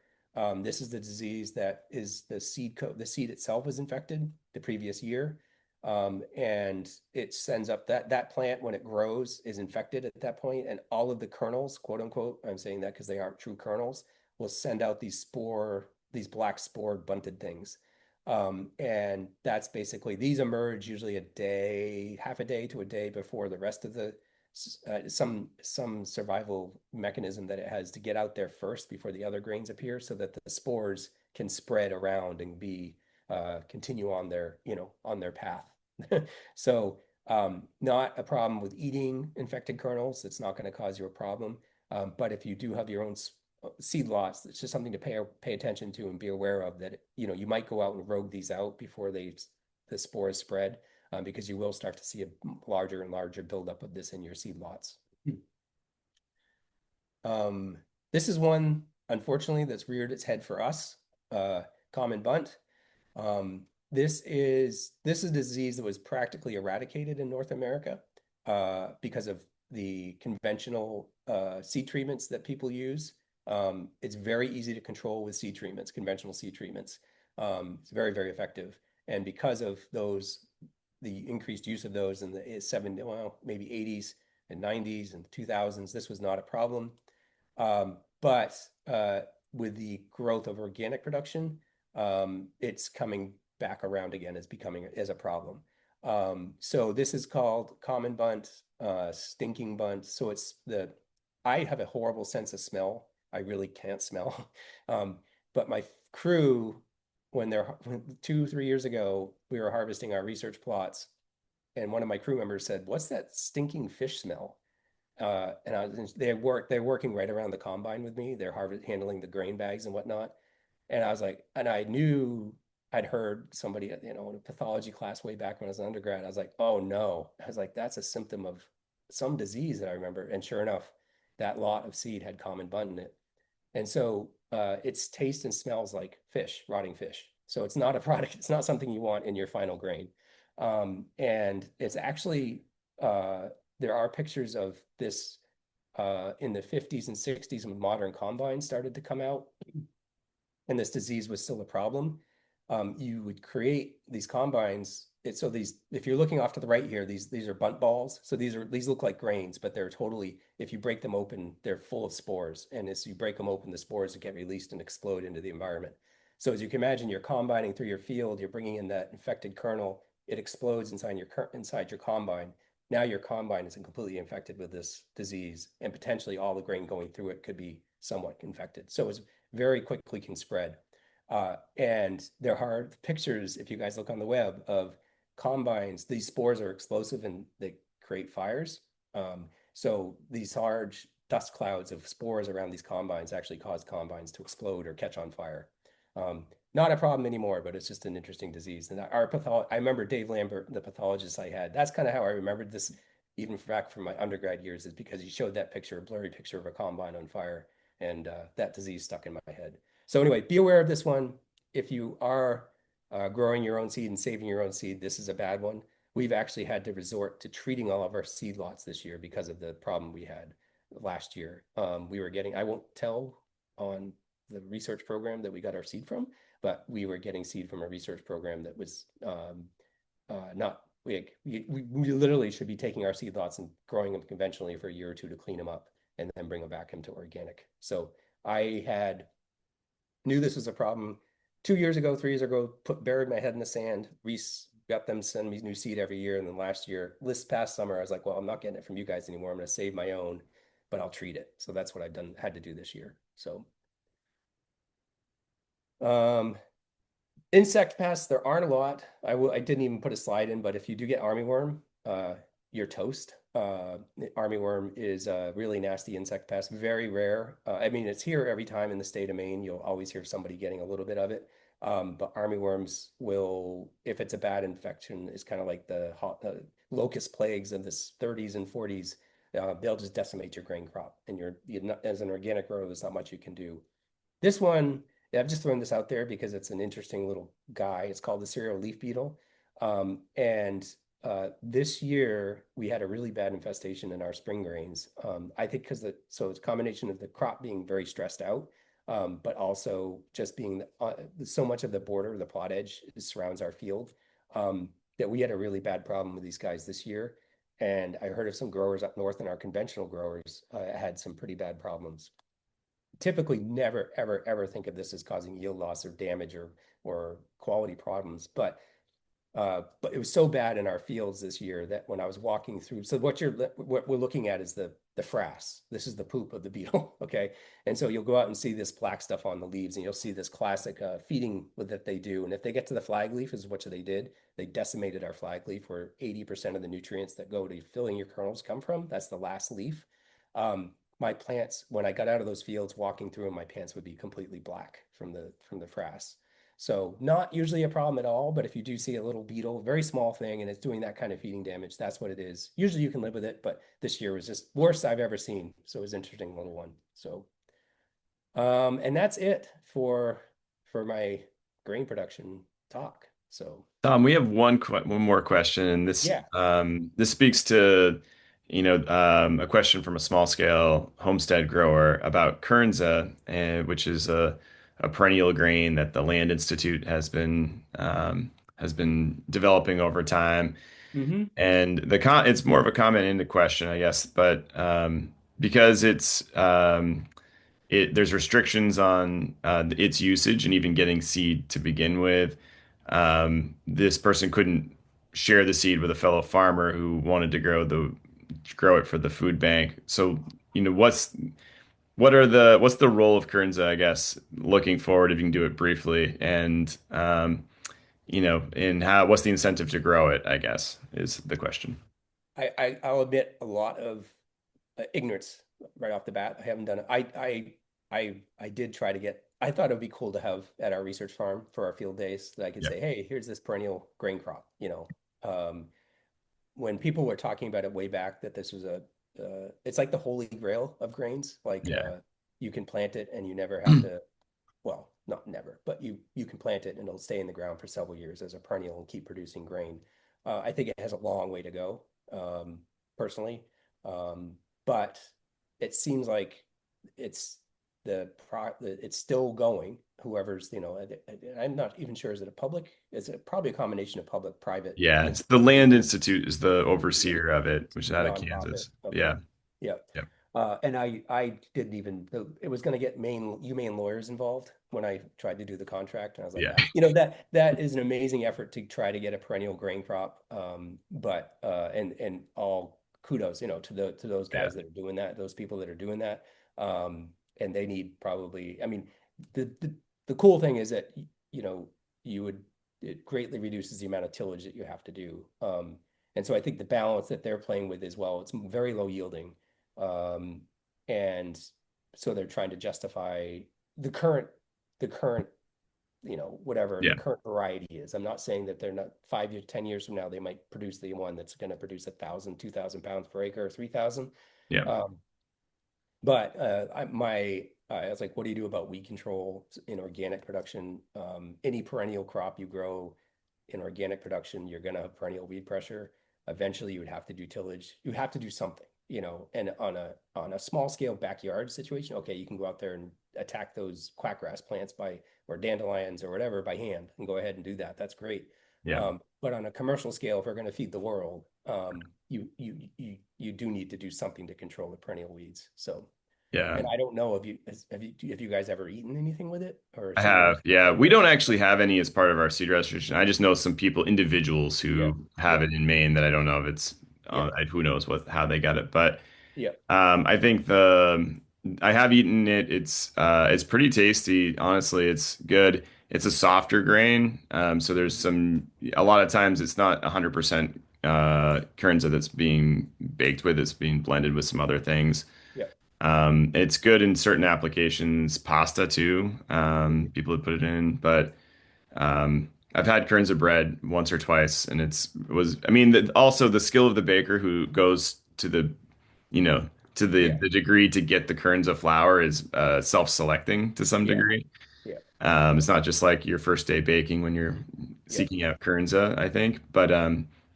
This is the disease that is the seed itself is infected the previous year. And it sends up that plant when it grows is infected at that point, and all of the kernels, quote unquote, I'm saying that because they aren't true kernels, will send out these black spored bunted things. And that's basically, these emerge usually a day, half a day to a day before the rest of the, some survival mechanism that it has to get out there first before the other grains appear so that the spores can spread around and continue on their path. So not a problem with eating infected kernels. It's not going to cause you a problem. But if you do have your own seed lots, it's just something to pay attention to and be aware of, that you might go out and rogue these out before the spores spread, because you will start to see a larger and larger buildup of this in your seed lots. This is one, unfortunately, that's reared its head for us, common bunt. This is a disease that was practically eradicated in North America because of the conventional seed treatments that people use. It's very easy to control with seed treatments, conventional seed treatments. It's very, very effective. And because of the increased use of those in the maybe 80s and 90s and 2000s, this was not a problem. But with the growth of organic production, it's coming back around again as a problem. So this is called common bunt, stinking bunt. So I have a horrible sense of smell. I really can't smell. But my crew, when 2-3 years ago, we were harvesting our research plots, and one of my crew members said, "What's that stinking fish smell?" And they're working right around the combine with me. They're handling the grain bags and whatnot. And I was like, and I knew I'd heard somebody, in a pathology class way back when I was an undergrad. I was like, oh no. I was like, that's a symptom of some disease that I remember. And sure enough, that lot of seed had common bunt in it. And so its taste and smells like fish, rotting fish. So it's not a product. It's not something you want in your final grain. And it's actually, there are pictures of this in the 50s and 60s when modern combines started to come out, and this disease was still a problem. You would create these combines. If you're looking off to the right here, these are bunt balls. So these look like grains, but they're totally, if you break them open, they're full of spores. And as you break them open, the spores get released and explode into the environment. So as you can imagine, you're combining through your field, you're bringing in that infected kernel, it explodes inside your combine. Now your combine is completely infected with this disease, and potentially all the grain going through it could be somewhat infected. So it's very quickly can spread. And there are pictures, if you guys look on the web, of combines. These spores are explosive and they create fires. So these large dust clouds of spores around these combines actually cause combines to explode or catch on fire. Not a problem anymore, but it's just an interesting disease. And I remember Dave Lambert, the pathologist I had, that's kind of how I remembered this, even back from my undergrad years, is because he showed that picture, a blurry picture of a combine on fire, and that disease stuck in my head. So anyway, be aware of this one. If you are growing your own seed and saving your own seed, this is a bad one. We've actually had to resort to treating all of our seed lots this year because of the problem we had last year. We were getting, I won't tell on the research program that we got our seed from, but we were getting seed from a research program that was not We literally should be taking our seed lots and growing them conventionally for a year or two to clean them up and then bring them back into organic. So I knew this was a problem 2 years ago, 3 years ago, buried my head in the sand. Reese got them send me new seed every year. And then last year, this past summer, I was like, well, I'm not getting it from you guys anymore. I'm going to save my own, but I'll treat it. So that's what had to do this year. So, um, insect pests, there aren't a lot. I didn't even put a slide in, but if you do get armyworm, you're toast. Armyworm is a really nasty insect pest, very rare. I mean, it's here every time in the state of Maine. You'll always hear somebody getting a little bit of it. But armyworms will, if it's a bad infection, is kind of like the locust plagues of the 30s and 40s. They'll just decimate your grain crop, and as an organic grower, there's not much you can do. This one, I've just thrown this out there because it's an interesting little guy. It's called the cereal leaf beetle. And this year we had a really bad infestation in our spring grains. I think so it's a combination of the crop being very stressed out, but also just being so much of the border, the plot edge surrounds our field, that we had a really bad problem with these guys this year. And I heard of some growers up north, and our conventional growers had some pretty bad problems. Typically never, ever, ever think of this as causing yield loss or damage or quality problems. But it was so bad in our fields this year that when I was walking through, so what we're looking at is the frass. This is the poop of the beetle, okay? And so you'll go out and see this black stuff on the leaves, and you'll see this classic feeding that they do. And if they get to the flag leaf, is what they did. They decimated our flag leaf, where 80% of the nutrients that go to filling your kernels come from. That's the last leaf. My plants, when I got out of those fields, walking through them, my pants would be completely black from the frass. So not usually a problem at all, but if you do see a little beetle, very small thing, and it's doing that kind of feeding damage, that's what it is. Usually you can live with it, but this year was just worst I've ever seen. So it was an interesting little one. So, and that's it for my grain production talk. So Tom, we have one more question, and yeah. this speaks to a question from a small scale homestead grower about Kernza, which is a perennial grain that the Land Institute has been developing over time. Mm-hmm. And it's more of a comment into question, I guess, but because there's restrictions on its usage and even getting seed to begin with. This person couldn't share the seed with a fellow farmer who wanted to grow it for the food bank. So, what's the role of Kernza, I guess, looking forward, if you can do it briefly, and what's the incentive to grow it, I guess, is the question. I'll admit a lot of ignorance right off the bat. I haven't done it. I did try to get. I thought it would be cool to have at our research farm for our field days that I could Yeah. say, hey, here's this perennial grain crop. When people were talking about it way back, that this was it's like the holy grail of grains. Like Yeah. you can plant it and you never have to. Well, not never, but you can plant it and it'll stay in the ground for several years as a perennial and keep producing grain. I think it has a long way to go, personally. But it seems like it's it's still going. Whoever's, I'm not even sure, is it probably a combination of public, private, Yeah, it's the Land Institute is the yeah, overseer of it, which is out of nonprofit. Kansas. Okay. Yeah. Yeah. Yep. And I didn't even, it was going to get Maine lawyers involved when I tried to do the contract. And I was like, Yeah. that is an amazing effort to try to get a perennial grain crop. But and all kudos, to those Yeah. guys that are doing that, those people that are doing that. And they need probably, I mean, the cool thing is that, it greatly reduces the amount of tillage that you have to do. And so I think the balance that they're playing with as well, it's very low yielding. And so they're trying to justify the current, whatever the Yeah. current variety is. I'm not saying that they're not 5 years, 10 years from now, they might produce the one that's going to produce 1,000, 2,000 pounds per acre, or 3,000. Yeah. But I was like, what do you do about weed control in organic production? Any perennial crop you grow in organic production, you're going to have perennial weed pressure. Eventually, you would have to do tillage. You have to do something, and on a small scale backyard situation, okay, you can go out there and attack those quackgrass plants or dandelions or whatever by hand and go ahead and do that. That's great. Yeah. But on a commercial scale, if we're going to feed the world, you do need to do something to control the perennial weeds. So, Yeah. and I don't know if you guys ever eaten anything with it or I seen have. the Yeah. We don't benefits? actually have any as part of our seed restoration. I just know some people, individuals Yeah, who have yeah, it in Maine that I don't know if it's, yeah, who knows how they got it. But yeah. I think I have eaten it. It's pretty tasty. Honestly, it's good. It's a softer grain. So there's Mhm. a lot of times it's not 100% kernza that's being baked with. It's being blended with some other things. Yeah. It's good in certain applications, pasta too. Mhm. People have put it in, but I've had kernza bread once or twice, and I mean, also the skill of the baker who goes to you know, Yeah, the degree to get the kernza flour is self-selecting to some yeah, degree. yeah, It's not just like your first day baking when you're yeah, seeking out kernza, I think. But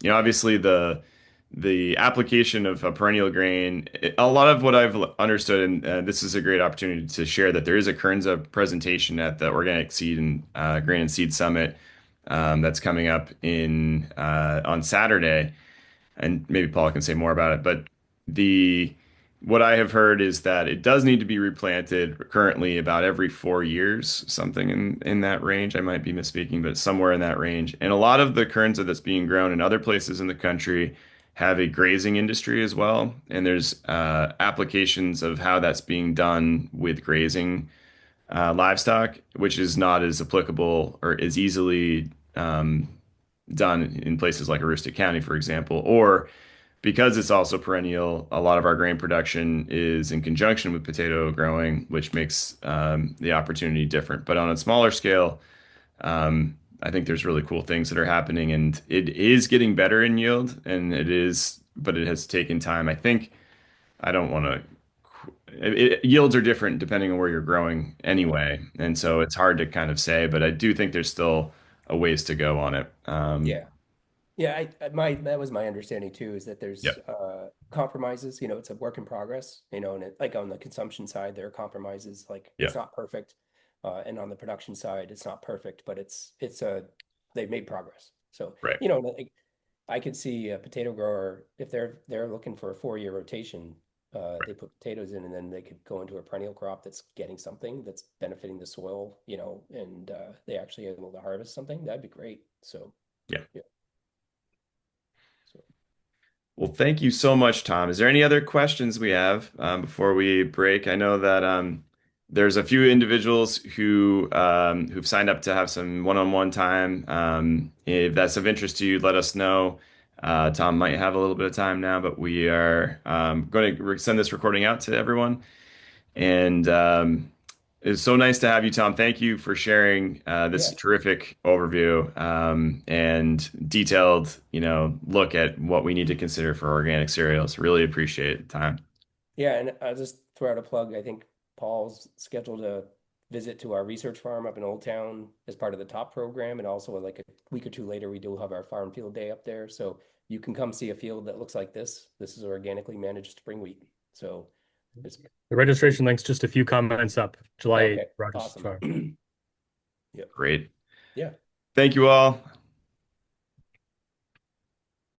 obviously the application of a perennial grain, a lot of what I've understood, and this is a great opportunity to share that there is a kernza presentation at the Organic Seed and Grain and Seed Summit that's coming up in on Saturday, and maybe Paul can say more about it. But the what I have heard is that it does need to be replanted currently about every 4 years, something in that range. I might be misspeaking, but somewhere in that range. And a lot of the kernza that's being grown in other places in the country have a grazing industry as well. And there's applications of how that's being done with grazing livestock, which is not as applicable or as easily done in places like Aroostook County, for example, or because it's also perennial, a lot of our grain production is in conjunction with potato growing, which makes the opportunity different. But on a smaller scale, I think there's really cool things that are happening, and it is getting better in yield, but it has taken time. I think I don't want to. Yields are different depending on where you're growing yeah, anyway, and yeah, so it's hard to kind of say, but I do think there's still a ways to go on it. yeah. Yeah, my that was my understanding too, is that Yeah, there's compromises, it's a work in progress, and like on the consumption side, there are compromises, like yeah, it's not perfect. And on the production side, it's not perfect, but they've made progress. So, right. like I could see a potato grower if they're looking for a 4-year rotation, they put potatoes in and then they could go into a perennial crop that's getting something that's benefiting the soil, and they actually able to harvest something. That'd be great. So, Yeah. yeah. So. Well, thank you so much, Tom. Is there any other questions we have before we break? I know that there's a few individuals who've signed up to have some one-on-one time. If that's of interest to you, let us know. Tom might have a little bit of time now, but we are going to send this recording out to everyone. And it's so nice to have you, Tom. Thank you for sharing this Yeah. terrific overview and detailed, look at what we need to consider for organic cereals. Really appreciate the time. Yeah, and I'll just throw out a plug. I think Paul's scheduled a visit to our research farm up in Old Town as part of the top program, and also like a week or two later, we do have our farm field day up there. So you can come see a field that looks like this. This is organically managed spring wheat. So it's The registration link's just a few comments up. July 8th, okay. Rogers Awesome. Farm. Yeah. Great. Yeah. Thank you all.